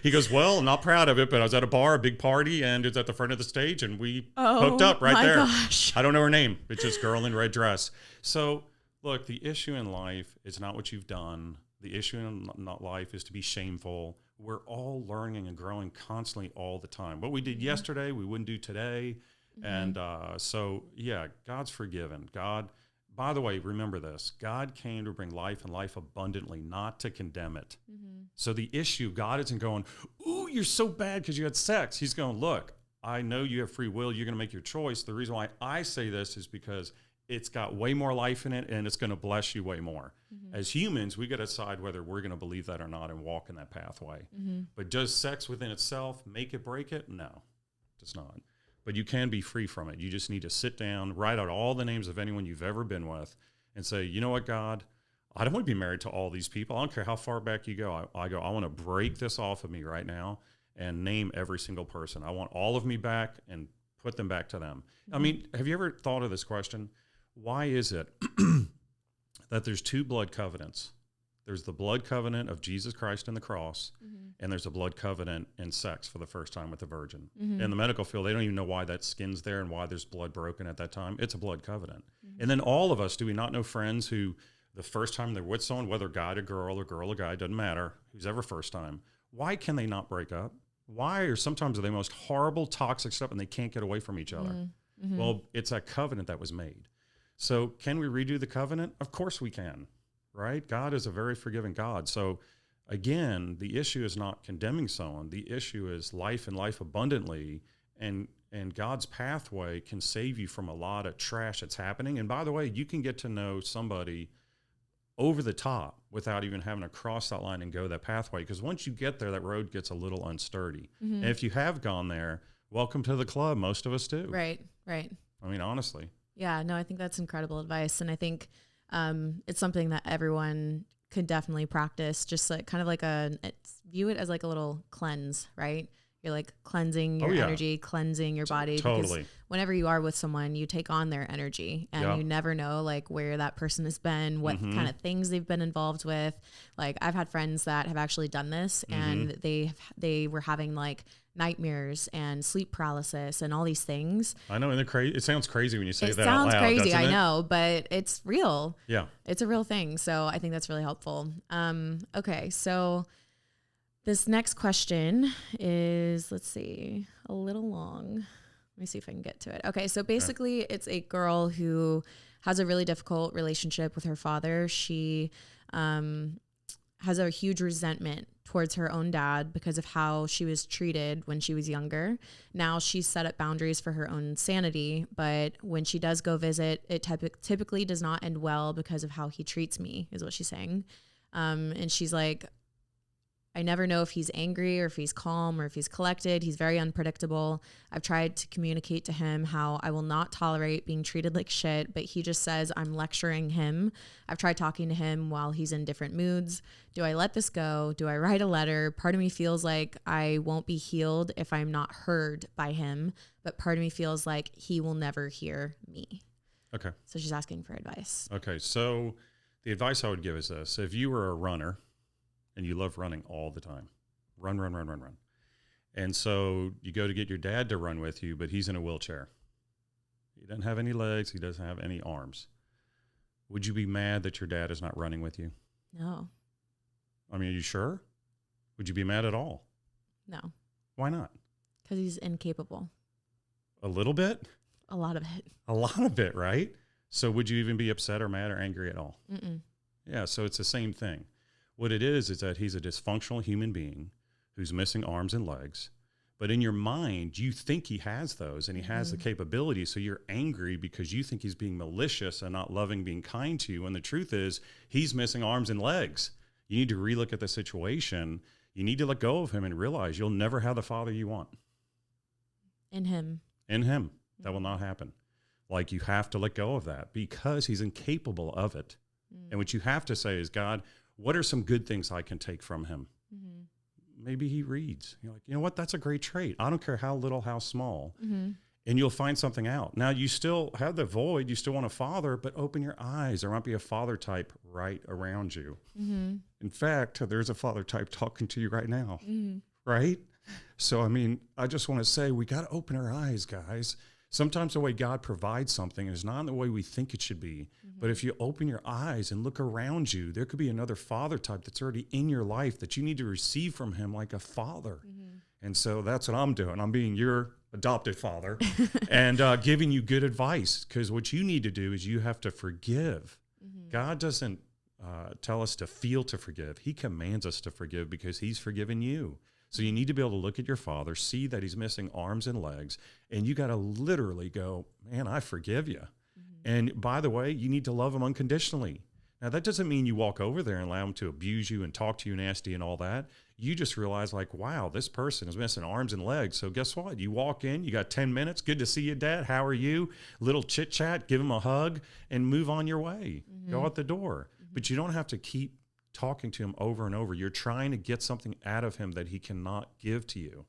He goes, well, I'm not proud of it, but I was at a bar, a big party, and it's at the front of the stage, and we hooked up right there. Gosh. I don't know her name. It's just girl in red dress. So look, the issue in life is not what you've done. The issue in life is to be shameful. We're all learning and growing constantly all the time. What we did yesterday, we wouldn't do today. And so, yeah, God's forgiven. God, by the way, remember this. God came to bring life and life abundantly, not to condemn it. So the issue, God isn't going, ooh, you're so bad because you had sex. He's going, look, I know you have free will. You're going to make your choice. The reason why I say this is because it's got way more life in it, and it's going to bless you way more. As humans, we got to decide whether we're going to believe that or not and walk in that pathway. But does sex within itself make it, break it? No, it does not. But you can be free from it. You just need to sit down, write out all the names of anyone you've ever been with, and say, you know what, God, I don't want to be married to all these people. I don't care how far back you go. I want to break this off of me right now and name every single person. I want all of me back and put them back to them. I mean, have you ever thought of this question? Why is it that there's two blood covenants? There's the blood covenant of Jesus Christ and the cross, and there's a blood covenant in sex for the first time with the virgin. In the medical field, they don't even know why that skin's there and why there's blood broken at that time. It's a blood covenant. And then all of us, do we not know friends who the first time they're with someone, whether guy to girl or girl to guy, doesn't matter, who's ever first time, why can they not break up? Why are sometimes the most horrible, toxic stuff and they can't get away from each other? Well, it's a covenant that was made. So can we redo the covenant? Of course we can. Right? God is a very forgiving God. So again, the issue is not condemning someone. The issue is life and life abundantly. And God's pathway can save you from a lot of trash that's happening. And by the way, you can get to know somebody over the top without even having to cross that line and go that pathway. Because once you get there, that road gets a little unsturdy. And if you have gone there, welcome to the club. Most of us do. Right. I mean, honestly. Yeah, no, I think that's incredible advice. And I think it's something that everyone could definitely practice, just like kind of like view it as like a little cleanse, right? You're like cleansing your energy, cleansing your body. Totally. Because whenever you are with someone, you take on their energy, and you never know like where that person has been, what kind of things they've been involved with. Like I've had friends that have actually done this, and they were having like nightmares and sleep paralysis and all these things. I know, and it sounds crazy when you say that out loud. It sounds crazy, I know, but it's real. Yeah. It's a real thing. So I think that's really helpful. Okay, so this next question is, let's see, a little long. Let me see if I can get to it. Okay, so basically it's a girl who has a really difficult relationship with her father. She has a huge resentment towards her own dad because of how she was treated when she was younger. Now she's set up boundaries for her own sanity, but when she does go visit, it typically does not end well because of how he treats me, is what she's saying. And she's like, I never know if he's angry or if he's calm or if he's collected. He's very unpredictable. I've tried to communicate to him how I will not tolerate being treated like shit, but he just says I'm lecturing him. I've tried talking to him while he's in different moods. Do I let this go? Do I write a letter? Part of me feels like I won't be healed if I'm not heard by him, but part of me feels like he will never hear me. Okay. So she's asking for advice. Okay. So the advice I would give is this. If you were a runner, and you love running all the time, run. And so you go to get your dad to run with you, but he's in a wheelchair. He doesn't have any legs. He doesn't have any arms. Would you be mad that your dad is not running with you? No. I mean, are you sure? Would you be mad at all? No. Why not? Because he's incapable. A little bit? A lot of it. A lot of it, right? So would you even be upset or mad or angry at all? Mm-mm. Yeah, so it's the same thing. What it is that he's a dysfunctional human being who's missing arms and legs. But in your mind, you think he has those and he has the capability. So you're angry because you think he's being malicious and not loving, being kind to you. And the truth is he's missing arms and legs. You need to relook at the situation. You need to let go of him and realize you'll never have the father you want. In him. That will not happen. Like, you have to let go of that because he's incapable of it. And what you have to say is, God, what are some good things I can take from him? Maybe he reads. You're like, you know what? That's a great trait. I don't care how little, how small. And you'll find something out. Now, you still have the void. You still want a father, but open your eyes. There might be a father type right around you. In fact, there's a father type talking to you right now, right? So, I mean, I just want to say we got to open our eyes, guys. Sometimes the way God provides something is not the way we think it should be. But if you open your eyes and look around you, there could be another father type that's already in your life that you need to receive from him like a father. And so that's what I'm doing. I'm being your adopted father and giving you good advice, because what you need to do is you have to forgive. God doesn't tell us to feel to forgive. He commands us to forgive because he's forgiven you. So you need to be able to look at your father, see that he's missing arms and legs, and you got to literally go, man, I forgive you. And by the way, you need to love him unconditionally. Now, that doesn't mean you walk over there and allow him to abuse you and talk to you nasty and all that. You just realize, like, wow, this person is missing arms and legs. So guess what? You walk in, you got 10 minutes. Good to see you, Dad. How are you? Little chit chat, give him a hug, and move on your way. Go out the door. But you don't have to keep talking to him over and over. You're trying to get something out of him that he cannot give to you.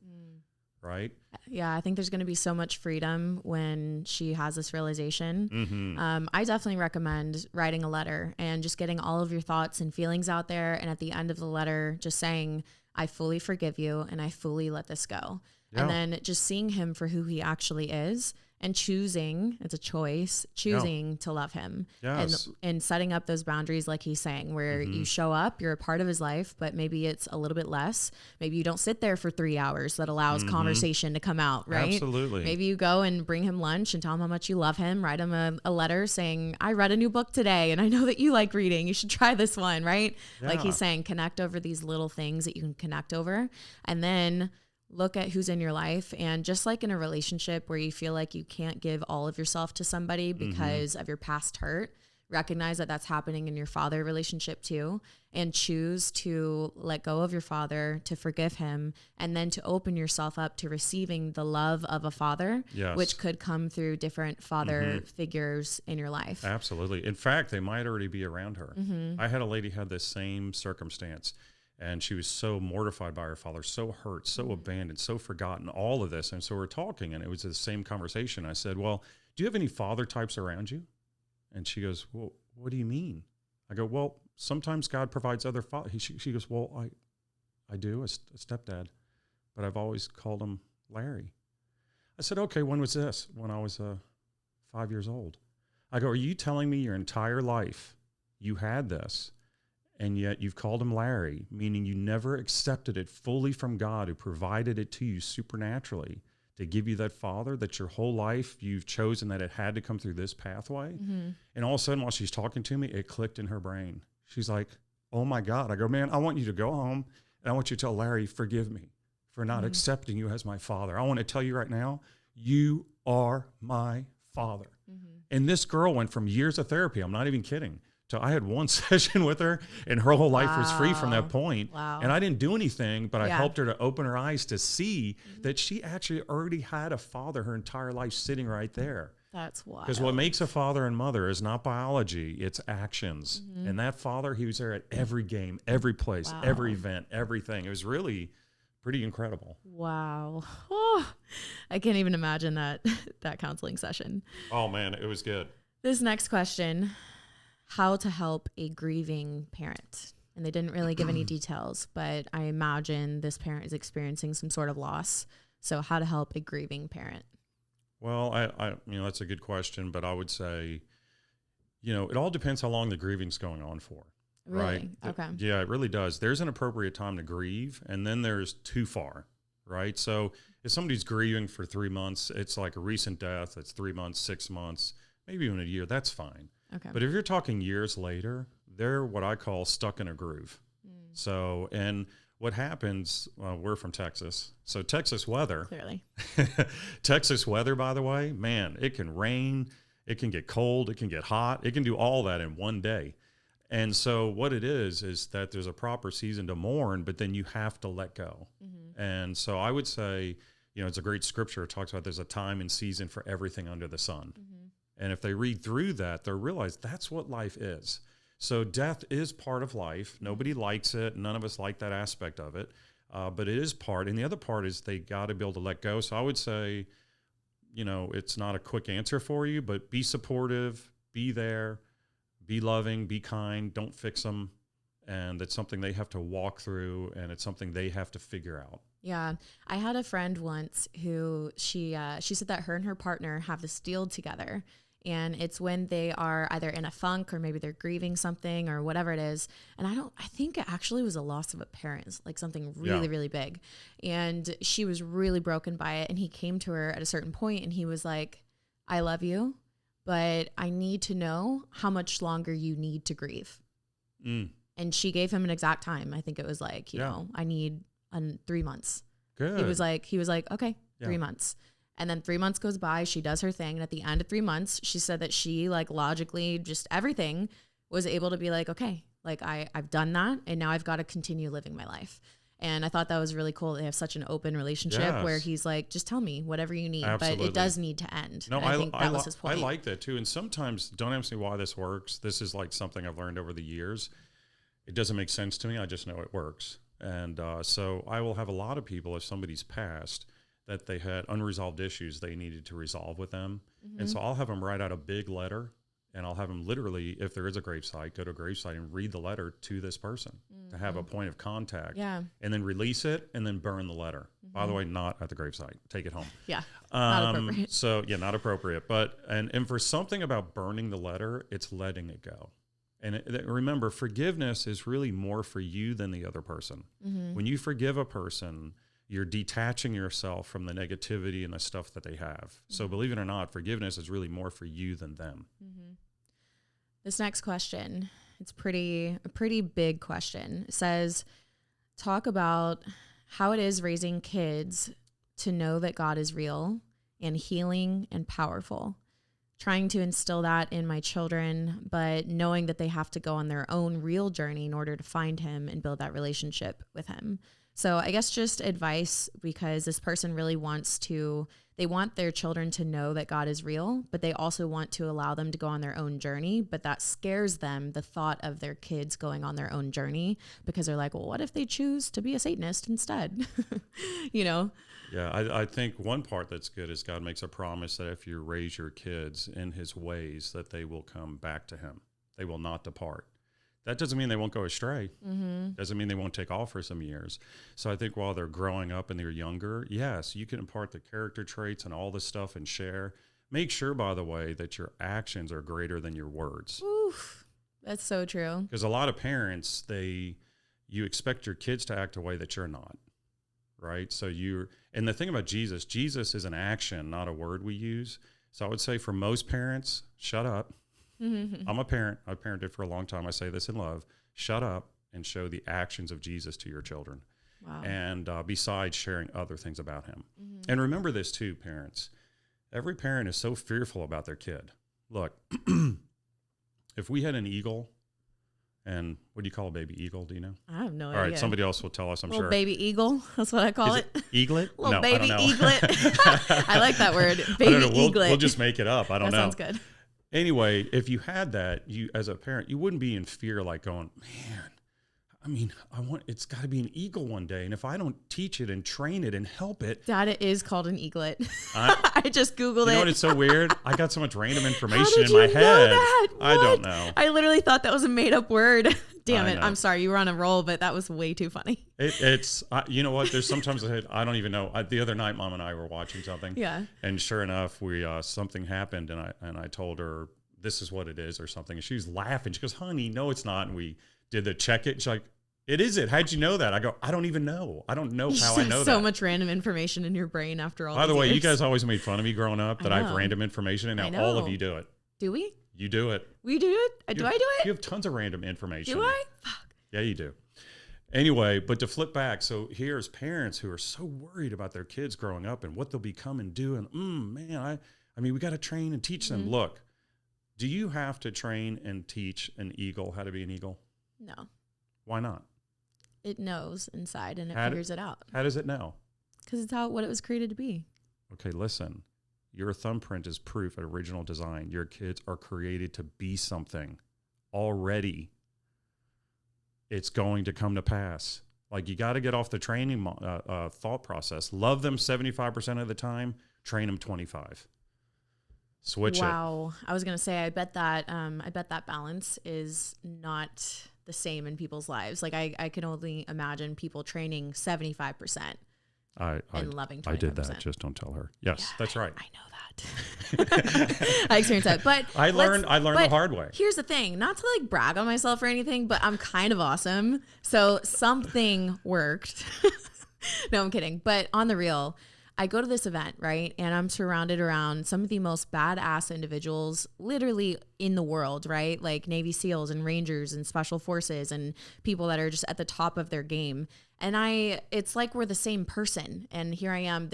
Right? Yeah, I think there's going to be so much freedom when she has this realization. I definitely recommend writing a letter and just getting all of your thoughts and feelings out there. And at the end of the letter, just saying, I fully forgive you and I fully let this go. Yeah. And then just seeing him for who he actually is and choosing, it's a choice, choosing to love him. Yes. And setting up those boundaries like he's saying, where you show up, you're a part of his life, but maybe it's a little bit less. Maybe you don't sit there for 3 hours. That allows conversation to come out, right? Absolutely. Maybe you go and bring him lunch and tell him how much you love him, write him a letter saying, I read a new book today and I know that you like reading. You should try this one, right? Yeah. Like he's saying, connect over these little things that you can connect over. And then look at who's in your life. And just like in a relationship where you feel like you can't give all of yourself to somebody because of your past hurt, recognize that that's happening in your father relationship too, and choose to let go of your father, to forgive him, and then to open yourself up to receiving the love of a father, which could come through different father figures in your life. Absolutely. In fact, they might already be around her. I had a lady had this same circumstance. And she was so mortified by her father, so hurt, so abandoned, so forgotten, all of this. And so we're talking, and it was the same conversation. I said, well, do you have any father types around you? And she goes, well, what do you mean? I go, well, sometimes God provides other fathers. She goes, well, I do, a stepdad, but I've always called him Larry. I said, okay, when was this? When I was 5 years old. I go, are you telling me your entire life you had this? And yet you've called him Larry, meaning you never accepted it fully from God, who provided it to you supernaturally to give you that father, that your whole life you've chosen that it had to come through this pathway. And all of a sudden, while she's talking to me, it clicked in her brain. She's like, oh my God. I go, man, I want you to go home and I want you to tell Larry, forgive me for not accepting you as my father. I want to tell you right now, you are my father. And this girl went from years of therapy, I'm not even kidding, to I had one session with her and her whole life was free from that point. Wow. And I didn't do anything, but I helped her to open her eyes to see that she actually already had a father her entire life sitting right there. That's wild. Because what makes a father and mother is not biology, it's actions. And that father, he was there at every game, every place, every event, everything. It was really pretty incredible. Wow. Oh, I can't even imagine that counseling session. Oh man, it was good. This next question, how to help a grieving parent. And they didn't really give any details, but I imagine this parent is experiencing some sort of loss. So how to help a grieving parent? Well, I that's a good question, but I would say, it all depends how long the grieving's going on for. Really? Right? Okay. Yeah, it really does. There's an appropriate time to grieve, and then there's too far, right? So if somebody's grieving for 3 months, it's like a recent death, it's 3 months, 6 months, maybe even a year, that's fine. Okay. But if you're talking years later, they're what I call stuck in a groove. So, and what happens, we're from Texas, so Texas weather. Clearly. Texas weather, by the way, man, it can rain, it can get cold, it can get hot, it can do all that in one day. And so what it is that there's a proper season to mourn, but then you have to let go. And so I would say, it's a great scripture. It talks about there's a time and season for everything under the sun. And if they read through that, they'll realize that's what life is. So death is part of life. Nobody likes it. None of us like that aspect of it. But it is part. And the other part is they got to be able to let go. So I would say, it's not a quick answer for you, but be supportive, be there. Be loving, be kind, don't fix them. And it's something they have to walk through, and it's something they have to figure out. Yeah. I had a friend once who she said that her and her partner have this deal together. And it's when they are either in a funk or maybe they're grieving something or whatever it is. And I think it actually was a loss of a parent, like something really, really big. And she was really broken by it. And he came to her at a certain point and he was like, I love you, but I need to know how much longer you need to grieve. And she gave him an exact time. I think it was like, I need 3 months. Good. He was like, okay, 3 months. And then 3 months goes by, she does her thing. And at the end of 3 months, she said that she logically, just everything was able to be like, okay, I've done that. And now I've got to continue living my life. And I thought that was really cool. They have such an open relationship where he's like, just tell me whatever you need, Absolutely. But it does need to end. No, and I think that was his point. I like that too. And sometimes, don't ask me why this works. This is like something I've learned over the years. It doesn't make sense to me. I just know it works. And so I will have a lot of people, if somebody's passed, that they had unresolved issues they needed to resolve with them. And so I'll have them write out a big letter, and I'll have them literally, if there is a gravesite, go to a gravesite and read the letter to this person to have a point of contact. Yeah. And then release it and then burn the letter. By the way, not at the gravesite. Take it home. Yeah. Not appropriate. So yeah, not appropriate. But, and for something about burning the letter, it's letting it go. And remember, forgiveness is really more for you than the other person. When you forgive a person, you're detaching yourself from the negativity and the stuff that they have. So believe it or not, forgiveness is really more for you than them. This next question, it's a pretty big question. It says, talk about how it is raising kids to know that God is real and healing and powerful. Trying to instill that in my children, but knowing that they have to go on their own real journey in order to find him and build that relationship with him. So I guess just advice, because this person really they want their children to know that God is real, but they also want to allow them to go on their own journey. But that scares them, the thought of their kids going on their own journey, because they're like, well, what if they choose to be a Satanist instead? Yeah, I think one part that's good is God makes a promise that if you raise your kids in his ways, that they will come back to him. They will not depart. That doesn't mean they won't go astray. Doesn't mean they won't take off for some years. So I think while they're growing up and they're younger, yes, you can impart the character traits and all this stuff and share. Make sure, by the way, that your actions are greater than your words. Oof, that's so true. Because a lot of parents, you expect your kids to act a way that you're not, right? So and the thing about Jesus is an action, not a word we use. So I would say for most parents, shut up. I'm a parent. I parented for a long time. I say this in love. Shut up and show the actions of Jesus to your children. Wow. And besides sharing other things about him. Mm-hmm. And remember this too, parents. Every parent is so fearful about their kid. Look, if we had an eagle, and what do you call a baby eagle? Do you know? I have no All idea. right, somebody else will tell us, I'm Little sure. baby eagle. That's what I call Is it. Eaglet? Little No, baby I don't know. eaglet. I like that word. I Baby don't know. eaglet. We'll just make it up. I don't know. That sounds good. Anyway, if you had that, you as a parent, you wouldn't be in fear like going, man, I mean, it's got to be an eagle one day. And if I don't teach it and train it and help it. Dad, it is called an eaglet. I just Googled it. You know what? It's so weird. I got so much random information How did in my you know head. that? I What? don't know. I literally thought that was a made up word. Damn I it. know. I'm sorry. You were on a roll, but that was way too funny. It's you know what? There's sometimes I don't even know. The other night, Mom and I were watching something. Yeah. And sure enough, we something happened, and I told her this is what it is or something, and she was laughing. She goes, "Honey, no, it's not." And we did the check it. She's like, "It is it. How'd you know that?" I go, "I don't even know. I don't know how I know that." So much random information in your brain after all. By the these way, years. you guys always made fun of me growing up that I have know. random information, and I now all of know. you do it. Do we? You do it. We do it? Do I do it? You have tons of random information. Do I? Fuck. Yeah, you do. Anyway, but to flip back, so here's parents who are so worried about their kids growing up and what they'll become and do. And man, I mean, we got to train and teach them. Mm-hmm. Look, do you have to train and teach an eagle how to be an eagle? No. Why not? It knows inside and it How figures it out. How does it know? Because it's what it was created to be. Okay, listen. Your thumbprint is proof of original design. Your kids are created to be something already. It's going to come to pass. Like, you got to get off the training thought process. Love them 75% of the time. Train them 25. Switch it. Wow. I was going to say, I bet that balance is not the same in people's lives. Like I can only imagine people training 75% and loving 25%. I did that. Just don't tell her. Yes, yeah, that's right. I know that. I experienced that, but I learned the hard way. Here's the thing, not to like brag on myself or anything, but I'm kind of awesome. So something worked. No, I'm kidding. But on the real, I go to this event, right? And I'm surrounded around some of the most badass individuals literally in the world, right? Like Navy SEALs and Rangers and Special Forces and people that are just at the top of their game. And it's like we're the same person. And here I am,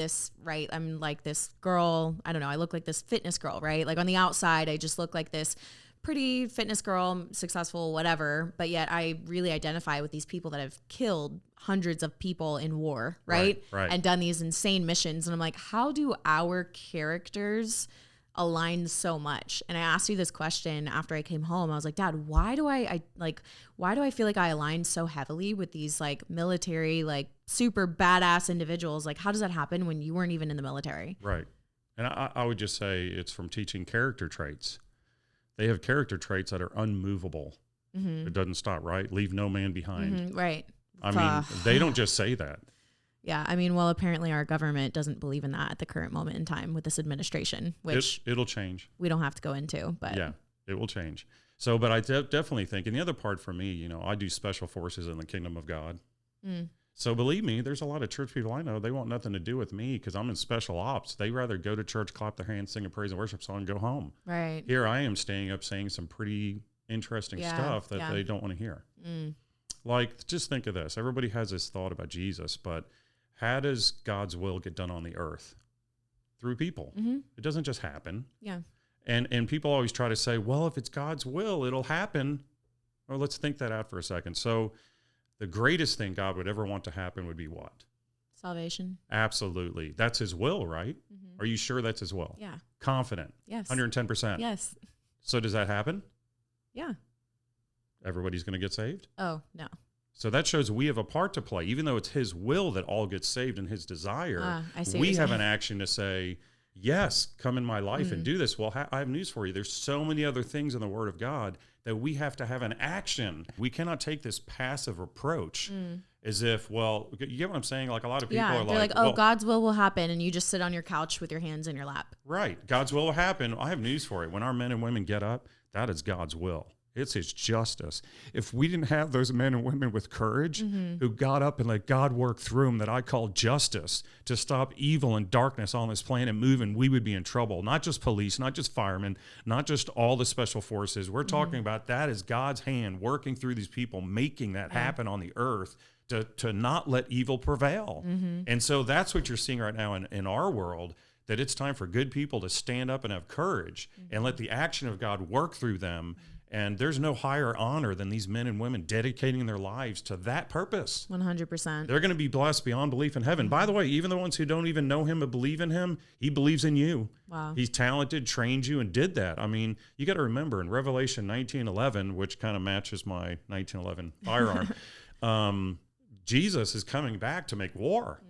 I'm like this girl, I don't know, I look like this fitness girl, right? Like on the outside, I just look like this pretty fitness girl, successful, whatever. But yet I really identify with these people that have killed hundreds of people in war, right? Right. And done these insane missions. And I'm like, how do our characters align so much? And I asked you this question after I came home. I was like, Dad, why do I feel like I align so heavily with these like military, like super badass individuals? Like, how does that happen when you weren't even in the military? Right. And I would just say it's from teaching character traits. They have character traits that are unmovable. Mm-hmm. It doesn't stop, right? Leave no man behind. Mm-hmm, right. I mean, they don't just say that. Yeah. I mean, well, apparently our government doesn't believe in that at the current moment in time with this administration, which it'll change. We don't have to go into, but yeah, it will change. So, but I definitely think, and the other part for me, I do special forces in the kingdom of God. Mm. So believe me, there's a lot of church people I know, they want nothing to do with me because I'm in special ops. They rather go to church, clap their hands, sing a praise and worship song, and go home. Right. Here I am staying up saying some pretty interesting stuff that they don't want to hear. Mm. Like, just think of this. Everybody has this thought about Jesus, but how does God's will get done on the earth? Through people. Mm-hmm. It doesn't just happen. Yeah. And people always try to say, well, if it's God's will, it'll happen. Well, let's think that out for a second. So the greatest thing God would ever want to happen would be what? Salvation. Absolutely. That's his will, right? Mm-hmm. Are you sure that's his will? Yeah. Confident? Yes. 110%? Yes. So does that happen? Yeah. Everybody's going to get saved? Oh, no. So that shows we have a part to play. Even though it's his will that all get saved and his desire, we have an action to say, yes, come in my life and do this. Well, I have news for you. There's so many other things in the Word of God that we have to have an action. We cannot take this passive approach as if, well, you get what I'm saying? Like a lot of people are like, oh, well, God's will happen. And you just sit on your couch with your hands in your lap. Right. God's will happen. I have news for you. When our men and women get up, that is God's will. It's his justice. If we didn't have those men and women with courage who got up and let God work through them, that I call justice, to stop evil and darkness on this planet moving, we would be in trouble. Not just police, not just firemen, not just all the special forces. We're talking about that is God's hand working through these people, making that happen on the earth to not let evil prevail. And so that's what you're seeing right now in our world, that it's time for good people to stand up and have courage and let the action of God work through them. And there's no higher honor than these men and women dedicating their lives to that purpose. 100%. They're going to be blessed beyond belief in heaven. By the way, even the ones who don't even know him but believe in him, he believes in you. Wow. He's talented, trained you, and did that. I mean, you got to remember in Revelation 19:11, which kind of matches my 1911 firearm, Jesus is coming back to make war.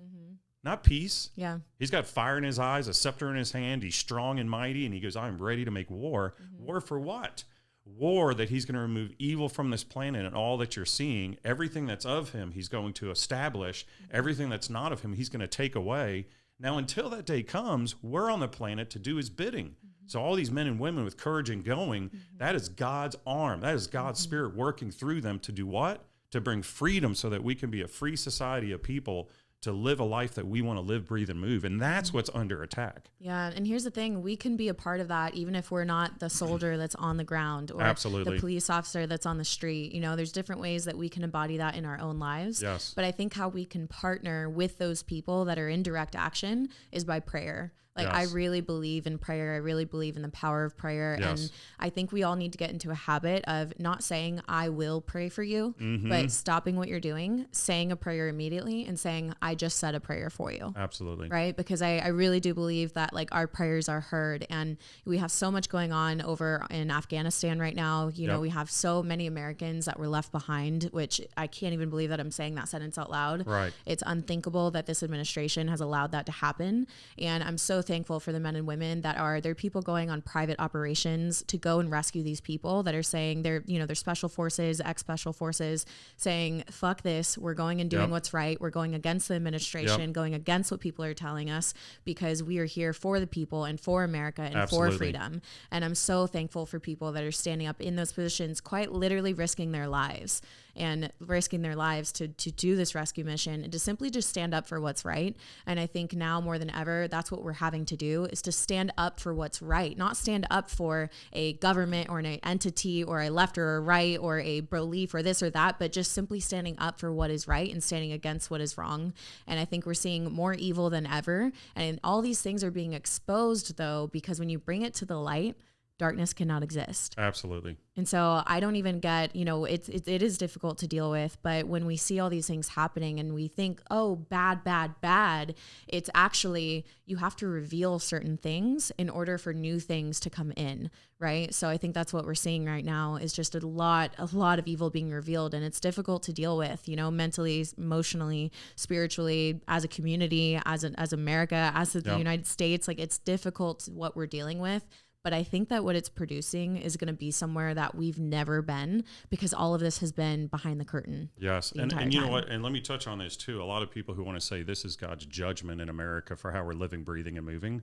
Not peace. Yeah. He's got fire in his eyes, a scepter in his hand. He's strong and mighty. And he goes, I'm ready to make war. War for what? War that he's going to remove evil from this planet and all that you're seeing. Everything that's of him, he's going to establish. Everything that's not of him, he's going to take away. Now, until that day comes, we're on the planet to do his bidding. So all these men and women with courage and going, that is God's arm. That is God's spirit working through them to do what? To bring freedom so that we can be a free society of people to live a life that we want to live, breathe, and move. And that's what's under attack. Yeah. And here's the thing. We can be a part of that even if we're not the soldier that's on the ground or Absolutely. the police officer that's on the street. You know, there's different ways that we can embody that in our own lives. Yes. But I think how we can partner with those people that are in direct action is by prayer. Like, I really believe in prayer. I really believe in the power of prayer. Yes. And I think we all need to get into a habit of not saying, I will pray for you, but stopping what you're doing, saying a prayer immediately and saying, I just said a prayer for you. Absolutely. Right? Because I really do believe that like our prayers are heard, and we have so much going on over in Afghanistan right now. You know, we have so many Americans that were left behind, which I can't even believe that I'm saying that sentence out loud. Right. It's unthinkable that this administration has allowed that to happen. And I'm so thankful for the men and women that are, there are people going on private operations to go and rescue these people that are saying they're special forces, ex-special forces, saying, fuck this, we're going and doing what's right. We're going against the administration, going against what people are telling us, because we are here for the people and for America and for freedom. And I'm so thankful for people that are standing up in those positions, quite literally risking their lives to do this rescue mission and to simply just stand up for what's right. And I think now more than ever, that's what we're having to do, is to stand up for what's right, not stand up for a government or an entity or a left or a right or a belief or this or that, but just simply standing up for what is right and standing against what is wrong. And I think we're seeing more evil than ever. And all these things are being exposed, though, because when you bring it to the light, darkness cannot exist. Absolutely. And so I don't even get, it is difficult to deal with, but when we see all these things happening and we think, oh, bad, it's actually, you have to reveal certain things in order for new things to come in, right? So I think that's what we're seeing right now, is just a lot of evil being revealed, and it's difficult to deal with, mentally, emotionally, spiritually, as a community, as America, as the United States. Like, it's difficult what we're dealing with. But I think that what it's producing is going to be somewhere that we've never been, because all of this has been behind the curtain. Yes. And you know what? And let me touch on this too. A lot of people who want to say this is God's judgment in America for how we're living, breathing, and moving,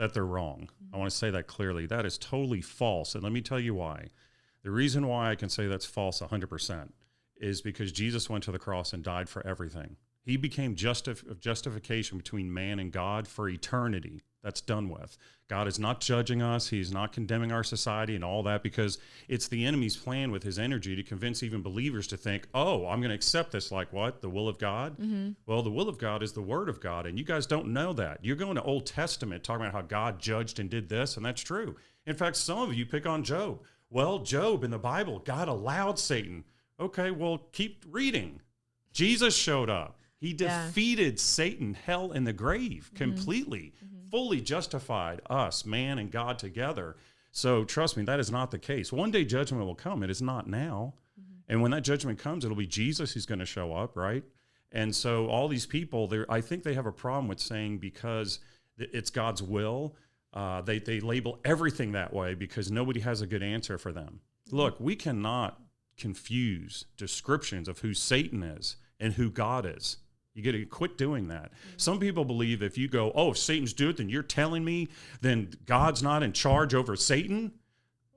that they're wrong. I want to say that clearly. That is totally false. And let me tell you why. The reason why I can say that's false 100% is because Jesus went to the cross and died for everything. He became justification between man and God for eternity. That's done with. God is not judging us. He's not condemning our society and all that, because it's the enemy's plan with his energy to convince even believers to think, oh, I'm going to accept this, like what? The will of God? Well, the will of God is the word of God, and you guys don't know that. You're going to Old Testament talking about how God judged and did this, and that's true. In fact, some of you pick on Job. Well, Job in the Bible, God allowed Satan. Okay, well, keep reading. Jesus showed up. He defeated Satan, hell, and the grave completely. Fully justified us, man and God together. So trust me, that is not the case. One day judgment will come. It is not now. And when that judgment comes, it'll be Jesus who's going to show up, right? And so all these people, I think they have a problem with saying because it's God's will, they label everything that way because nobody has a good answer for them. Look, we cannot confuse descriptions of who Satan is and who God is. You got to quit doing that. Some people believe if you go, oh, if Satan's doing it, then you're telling me then God's not in charge over Satan.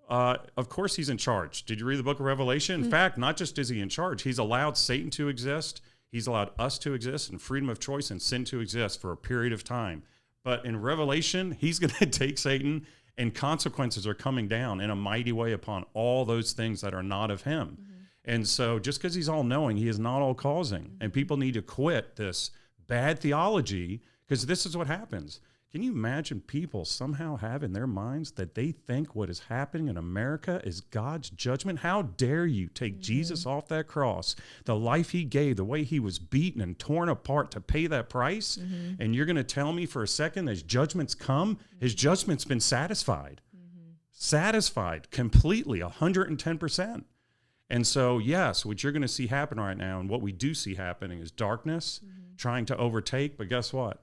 Of course he's in charge. Did you read the book of Revelation? In fact, not just is he in charge, he's allowed Satan to exist. He's allowed us to exist and freedom of choice and sin to exist for a period of time. But in Revelation, he's going to take Satan, and consequences are coming down in a mighty way upon all those things that are not of him. And so just because he's all knowing, he is not all causing. And people need to quit this bad theology, because this is what happens. Can you imagine people somehow have in their minds that they think what is happening in America is God's judgment? How dare you take Jesus off that cross, the life he gave, the way he was beaten and torn apart to pay that price, and you're going to tell me for a second that his judgment's come? His judgment's been satisfied. Satisfied completely, 110%. And so, yes, what you're going to see happen right now, and what we do see happening, is darkness trying to overtake. But guess what?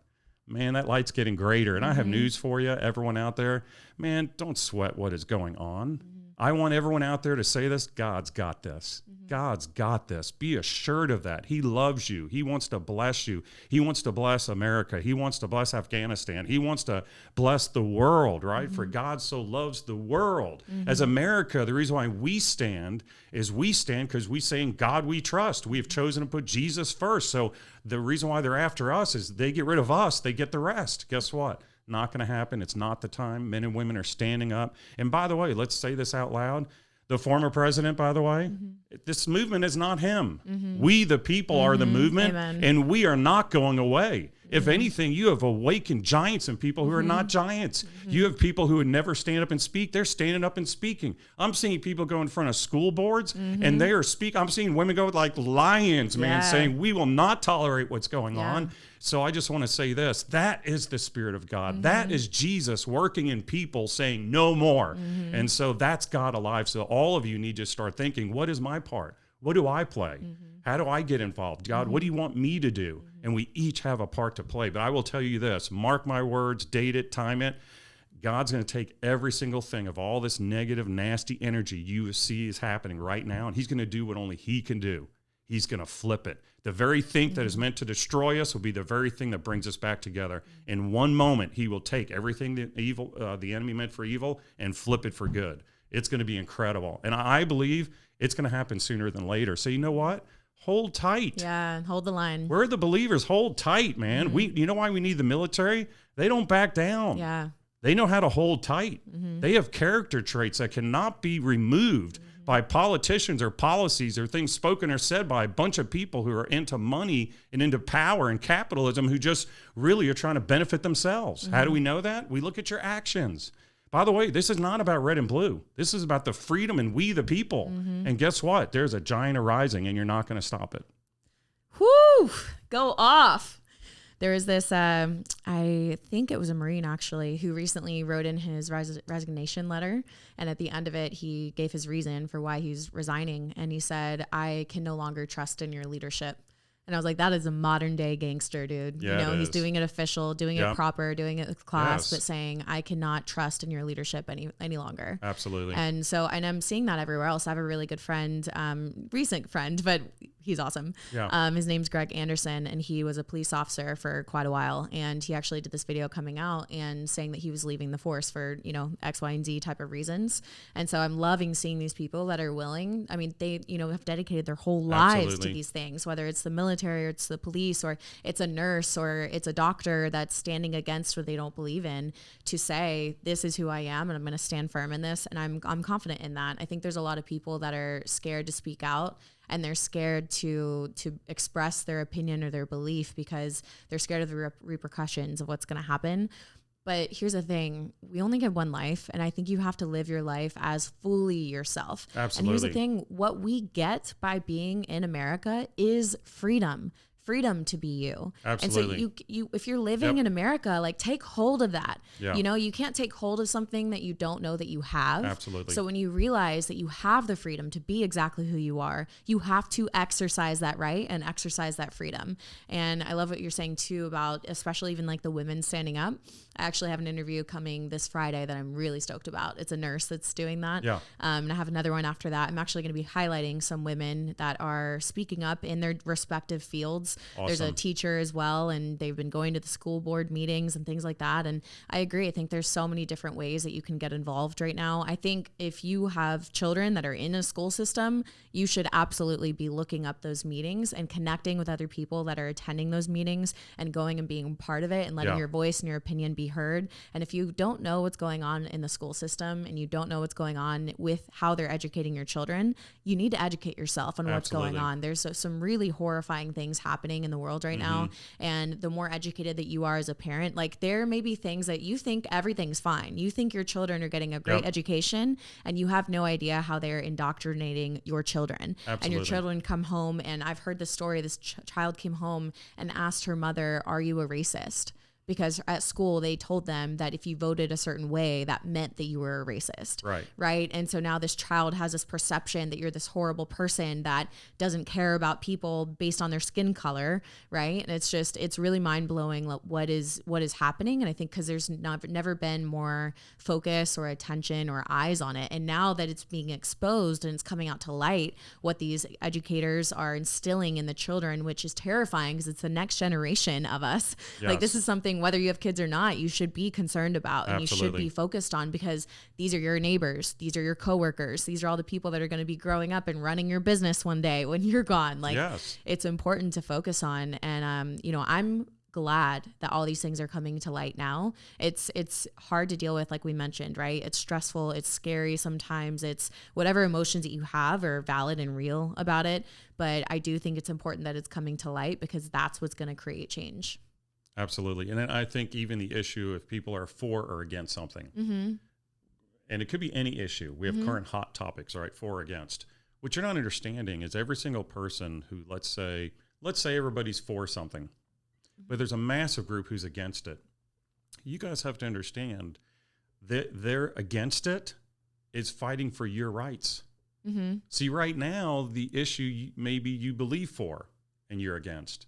Man, that light's getting greater. And I have news for you, everyone out there. Man, don't sweat what is going on. I want everyone out there to say this: God's got this. God's got this. Be assured of that. He loves you. He wants to bless you. He wants to bless America. He wants to bless Afghanistan. He wants to bless the world, right? For God so loves the world. As America, the reason why we stand is we stand because we say, in God we trust. We have chosen to put Jesus first. So the reason why they're after us is they get rid of us, they get the rest. Guess what? Not going to happen. It's not the time. Men and women are standing up. And by the way, let's say this out loud. The former president, by the way, this movement is not him. We, the people, are the movement. Amen. And we are not going away. If anything, you have awakened giants and people who are not giants. You have people who would never stand up and speak. They're standing up and speaking. I'm seeing people go in front of school boards and they are speaking. I'm seeing women go like lions, man, saying we will not tolerate what's going on. So I just want to say this. That is the Spirit of God. That is Jesus working in people saying no more. And so that's God alive. So all of you need to start thinking, what is my part? What do I play? How do I get involved? God, what do you want me to do? And we each have a part to play. But I will tell you this, mark my words, date it, time it. God's going to take every single thing of all this negative, nasty energy you see is happening right now, and he's going to do what only he can do. He's going to flip it. The very thing that is meant to destroy us will be the very thing that brings us back together. In one moment, he will take everything the enemy meant for evil and flip it for good. It's going to be incredible. And I believe it's going to happen sooner than later. So you know what? Hold tight. Yeah, hold the line. We're the believers. Hold tight, man. You know why we need the military? They don't back down. Yeah. They know how to hold tight. They have character traits that cannot be removed by politicians or policies or things spoken or said by a bunch of people who are into money and into power and capitalism, who just really are trying to benefit themselves. How do we know that? We look at your actions. By the way, this is not about red and blue. This is about the freedom and we the people. And guess what? There's a giant arising and you're not going to stop it. Whoo! Go off. There was this, I think it was a Marine actually, who recently wrote in his resignation letter. And at the end of it, he gave his reason for why he's resigning. And he said, I can no longer trust in your leadership. And I was like, that is a modern day gangster, dude. Yeah, you know, he's doing it official, doing it proper, doing it with class, Yes. but saying, I cannot trust in your leadership any longer. Absolutely. And so, and I'm seeing that everywhere else. I have a really good friend, recent friend, but he's awesome. Yeah. His name's Greg Anderson, and he was a police officer for quite a while. And he actually did this video coming out and saying that he was leaving the force for, you know, X, Y, and Z type of reasons. And so I'm loving seeing these people that are willing. I mean, they, you know, have dedicated their whole lives to these things, whether it's the military or it's the police or it's a nurse or it's a doctor that's standing against what they don't believe in, to say, this is who I am and I'm going to stand firm in this. And I'm confident in that. I think there's a lot of people that are scared to speak out, and they're scared to express their opinion or their belief because they're scared of the repercussions of what's going to happen. But here's the thing. We only get one life, and I think you have to live your life as fully yourself. Absolutely. And here's the thing. What we get by being in America is freedom. Freedom to be you. Absolutely. And so you if you're living in America, like, take hold of that. Yeah. You know, you can't take hold of something that you don't know that you have. Absolutely. So when you realize that you have the freedom to be exactly who you are, you have to exercise that right and exercise that freedom. And I love what you're saying too about, especially even like the women standing up. I actually have an interview coming this Friday that I'm really stoked about. It's a nurse that's doing that. Yeah. And I have another one after that. I'm actually going to be highlighting some women that are speaking up in their respective fields parents. There's a teacher as well, and they've been going to the school board meetings and things like that. And I agree. I think there's so many different ways that you can get involved right now. I think if you have children that are in a school system, you should absolutely be looking up those meetings and connecting with other people that are attending those meetings and going and being part of it and letting your voice and your opinion be heard. And if you don't know what's going on in the school system and you don't know what's going on with how they're educating your children, you need to educate yourself on what's going on. There's some really horrifying things happening in the world right now. And the more educated that you are as a parent, like there may be things that you think everything's fine. You think your children are getting a great education and you have no idea how they're indoctrinating your children. And your children come home, and I've heard the story, this child came home and asked her mother, "Are you a racist?" Because at school, they told them that if you voted a certain way, that meant that you were a racist. Right. And so now this child has this perception that you're this horrible person that doesn't care about people based on their skin color. Right. And it's really mind blowing what is happening. And I think because there's never been more focus or attention or eyes on it. And now that it's being exposed and it's coming out to light, what these educators are instilling in the children, which is terrifying because it's the next generation of us. Like this is something, whether you have kids or not, you should be concerned about and you should be focused on, because these are your neighbors. These are your coworkers. These are all the people that are going to be growing up and running your business one day when you're gone. Like it's important to focus on. And, I'm glad that all these things are coming to light now. It's hard to deal with, like we mentioned, right? It's stressful. It's scary. Sometimes it's whatever emotions that you have are valid and real about it. But I do think it's important that it's coming to light because that's what's going to create change. Absolutely. And then I think even the issue if people are for or against something, and it could be any issue. We have current hot topics, all right, for or against. What you're not understanding is every single person who, let's say everybody's for something, but there's a massive group who's against it. You guys have to understand that they're against it is fighting for your rights. See, right now, the issue maybe you believe for and you're against.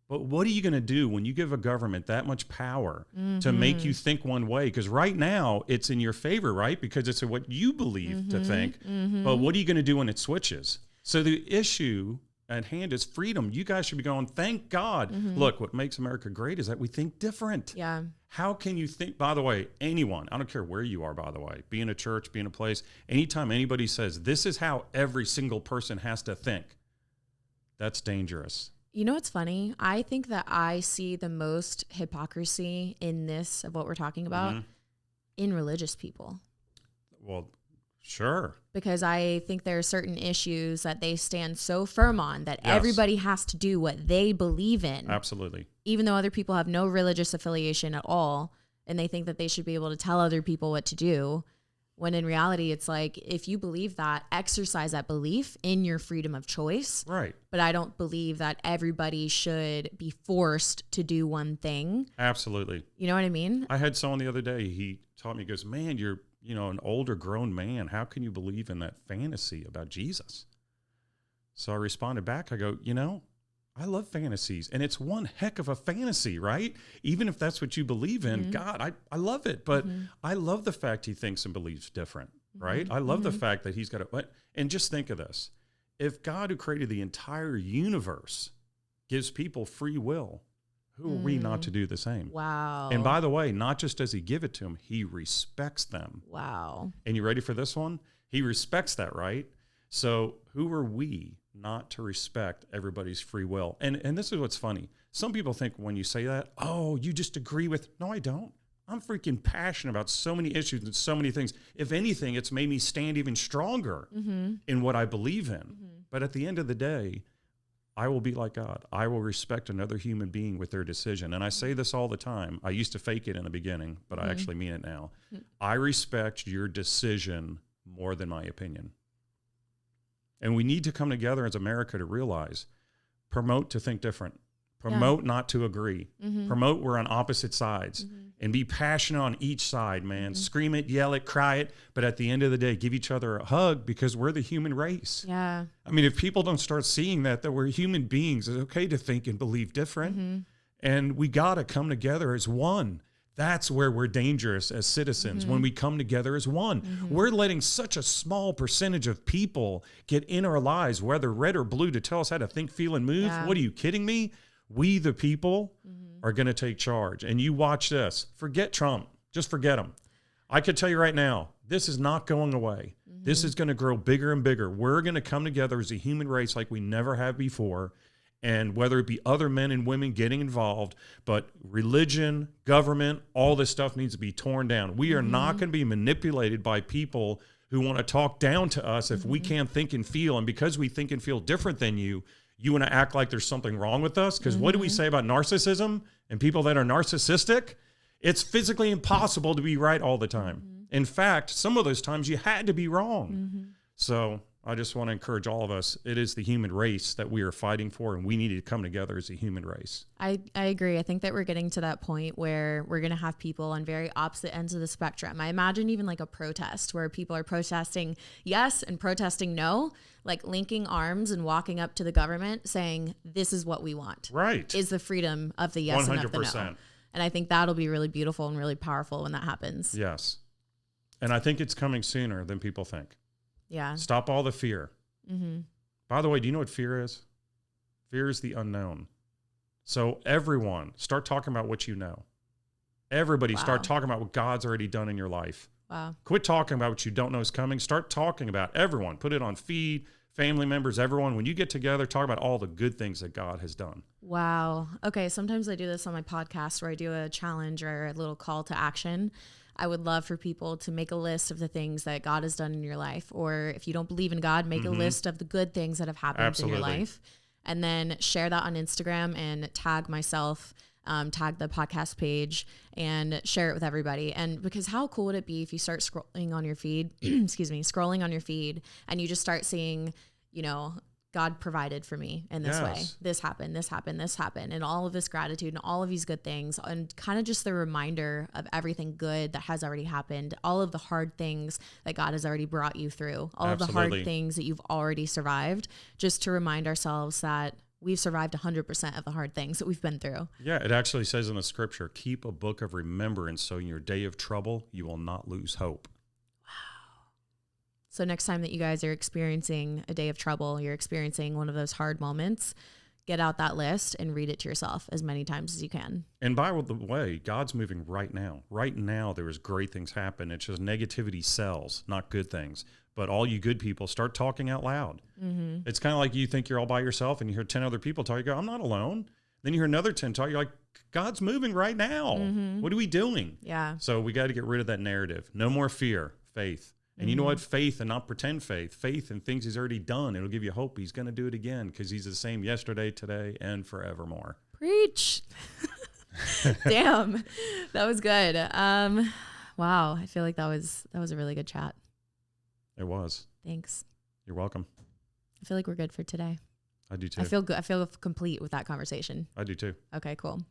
But what are you going to do when you give a government that much power to make you think one way? Because right now it's in your favor, right? Because it's what you believe to think. But what are you going to do when it switches? So the issue at hand is freedom. You guys should be going, thank God. Look, what makes America great is that we think different. Yeah. How can you think, by the way, anyone, I don't care where you are, by the way, be in a church, be in a place, anytime anybody says, this is how every single person has to think, that's dangerous. You know what's funny? I think that I see the most hypocrisy in this of what we're talking about in religious people. Well, sure. Because I think there are certain issues that they stand so firm on that everybody has to do what they believe in. Absolutely. Even though other people have no religious affiliation at all, and they think that they should be able to tell other people what to do. When in reality, it's like, if you believe that, exercise that belief in your freedom of choice. Right. But I don't believe that everybody should be forced to do one thing. Absolutely. You know what I mean? I had someone the other day, he taught me, he goes, man, you're, an older grown man. How can you believe in that fantasy about Jesus? So I responded back. I go, I love fantasies, and it's one heck of a fantasy, right? Even if that's what you believe in, God, I love it. But I love the fact he thinks and believes different, right? I love the fact that he's got to, and just think of this. If God, who created the entire universe, gives people free will, who are we not to do the same? Wow. And by the way, not just does he give it to them, he respects them. Wow. And you ready for this one? He respects that, right? So who are we not to respect everybody's free will? And this is what's funny. Some people think when you say that, oh, you just agree with, no, I don't. I'm freaking passionate about so many issues and so many things. If anything, it's made me stand even stronger in what I believe in. But at the end of the day, I will be like God. I will respect another human being with their decision. And I say this all the time. I used to fake it in the beginning, but I actually mean it now. I respect your decision more than my opinion. And we need to come together as America to realize, promote to think different, promote not to agree, promote we're on opposite sides, and be passionate on each side, man. Scream it, yell it, cry it, but at the end of the day, give each other a hug because we're the human race. Yeah. I mean, if people don't start seeing that we're human beings, it's okay to think and believe different, and we got to come together as one. That's where we're dangerous as citizens, when we come together as one. We're letting such a small percentage of people get in our lives, whether red or blue, to tell us how to think, feel, and move. Yeah. What are you kidding me? We, the people, are going to take charge. And you watch this. Forget Trump. Just forget him. I could tell you right now, this is not going away. This is going to grow bigger and bigger. We're going to come together as a human race like we never have before. And whether it be other men and women getting involved, but religion, government, all this stuff needs to be torn down. We are not going to be manipulated by people who want to talk down to us if we can't think and feel. And because we think and feel different than you want to act like there's something wrong with us. Because what do we say about narcissism and people that are narcissistic? It's physically impossible to be right all the time. In fact, some of those times you had to be wrong. So I just want to encourage all of us. It is the human race that we are fighting for, and we need to come together as a human race. I agree. I think that we're getting to that point where we're going to have people on very opposite ends of the spectrum. I imagine even like a protest where people are protesting yes and protesting no, like linking arms and walking up to the government saying, this is what we want. Right. Is the freedom of the yes 100%. And of the no. And I think that'll be really beautiful and really powerful when that happens. Yes. And I think it's coming sooner than people think. Yeah. Stop all the fear. By the way, do you know what fear is? Fear is the unknown. So everyone, start talking about what you know. Everybody start talking about what God's already done in your life. Wow. Quit talking about what you don't know is coming. Start talking about everyone. Put it on feed, family members, everyone. When you get together, talk about all the good things that God has done. Wow. Okay. Sometimes I do this on my podcast where I do a challenge or a little call to action. I would love for people to make a list of the things that God has done in your life. Or if you don't believe in God, make a list of the good things that have happened in your life. And then share that on Instagram and tag myself, tag the podcast page and share it with everybody. And because how cool would it be if you start scrolling on your feed, scrolling on your feed and you just start seeing, God provided for me in this way. This happened, this happened, this happened. And all of this gratitude and all of these good things and kind of just the reminder of everything good that has already happened. All of the hard things that God has already brought you through. All of the hard things that you've already survived. Just to remind ourselves that we've survived 100% of the hard things that we've been through. Yeah, it actually says in the scripture, keep a book of remembrance so in your day of trouble, you will not lose hope. So next time that you guys are experiencing a day of trouble, you're experiencing one of those hard moments, get out that list and read it to yourself as many times as you can. And by the way, God's moving right now. Right now, there is great things happen. It's just negativity sells, not good things. But all you good people, start talking out loud. It's kind of like you think you're all by yourself and you hear 10 other people talk, you go, I'm not alone. Then you hear another 10 talk, you're like, God's moving right now. What are we doing? Yeah. So we got to get rid of that narrative. No more fear, faith. And you know what? Faith and not pretend faith. Faith in things he's already done. It'll give you hope. He's going to do it again because he's the same yesterday, today, and forevermore. Preach. Damn. That was good. Wow. I feel like that was a really good chat. It was. Thanks. You're welcome. I feel like we're good for today. I do too. I feel good. I feel complete with that conversation. I do too. Okay, cool.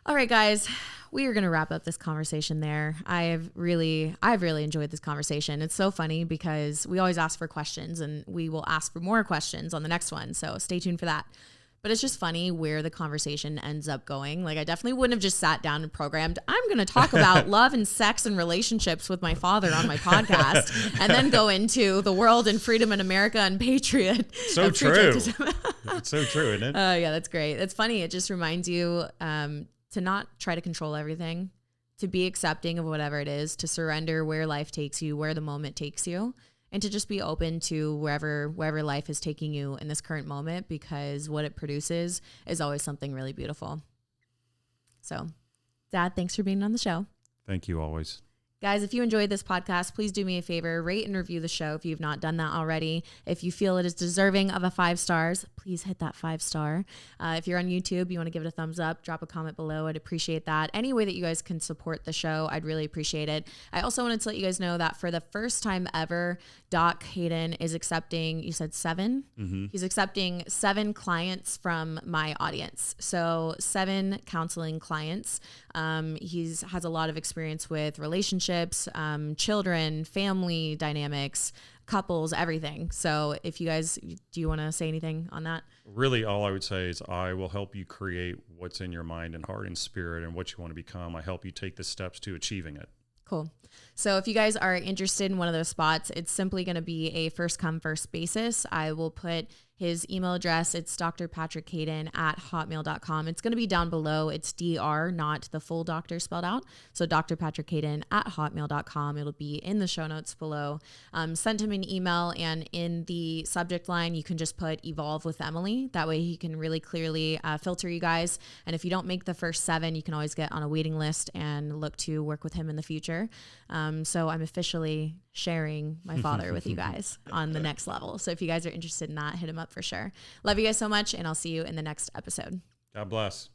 All right, guys, we are going to wrap up this conversation there. I've really enjoyed this conversation. It's so funny because we always ask for questions and we will ask for more questions on the next one. So stay tuned for that. But it's just funny where the conversation ends up going. Like I definitely wouldn't have just sat down and programmed, I'm going to talk about love and sex and relationships with my father on my podcast and then go into the world and freedom in America and patriot. So true. It's so true, isn't it? Yeah, that's great. It's funny. It just reminds you, to not try to control everything, to be accepting of whatever it is, to surrender where life takes you, where the moment takes you, and to just be open to wherever life is taking you in this current moment, because what it produces is always something really beautiful. So, Dad, thanks for being on the show. Thank you always. Guys, if you enjoyed this podcast, please do me a favor, rate and review the show if you've not done that already. If you feel it is deserving of a 5 stars, please hit that 5 star. If you're on YouTube, you want to give it a thumbs up, drop a comment below. I'd appreciate that. Any way that you guys can support the show, I'd really appreciate it. I also wanted to let you guys know that for the first time ever, Doc Hayden is accepting, you said 7? He's accepting 7 clients from my audience. So 7 counseling clients. He has a lot of experience with relationships, children, family dynamics, couples, everything. So if you guys, do you want to say anything on that? Really, all I would say is I will help you create what's in your mind and heart and spirit and what you want to become. I help you take the steps to achieving it. Cool. So if you guys are interested in one of those spots, it's simply going to be a first come, first basis. I will put his email address. It's drpatrickcaden@hotmail.com. It's going to be down below. It's DR, not the full doctor spelled out. So drpatrickcaden@hotmail.com. It'll be in the show notes below. Send him an email, and in the subject line, you can just put Evolve with Emily. That way he can really clearly filter you guys. And if you don't make the first 7, you can always get on a waiting list and look to work with him in the future. So I'm officially sharing my father with you guys on the next level. So if you guys are interested in that, hit him up for sure. Love you guys so much, and I'll see you in the next episode. God bless.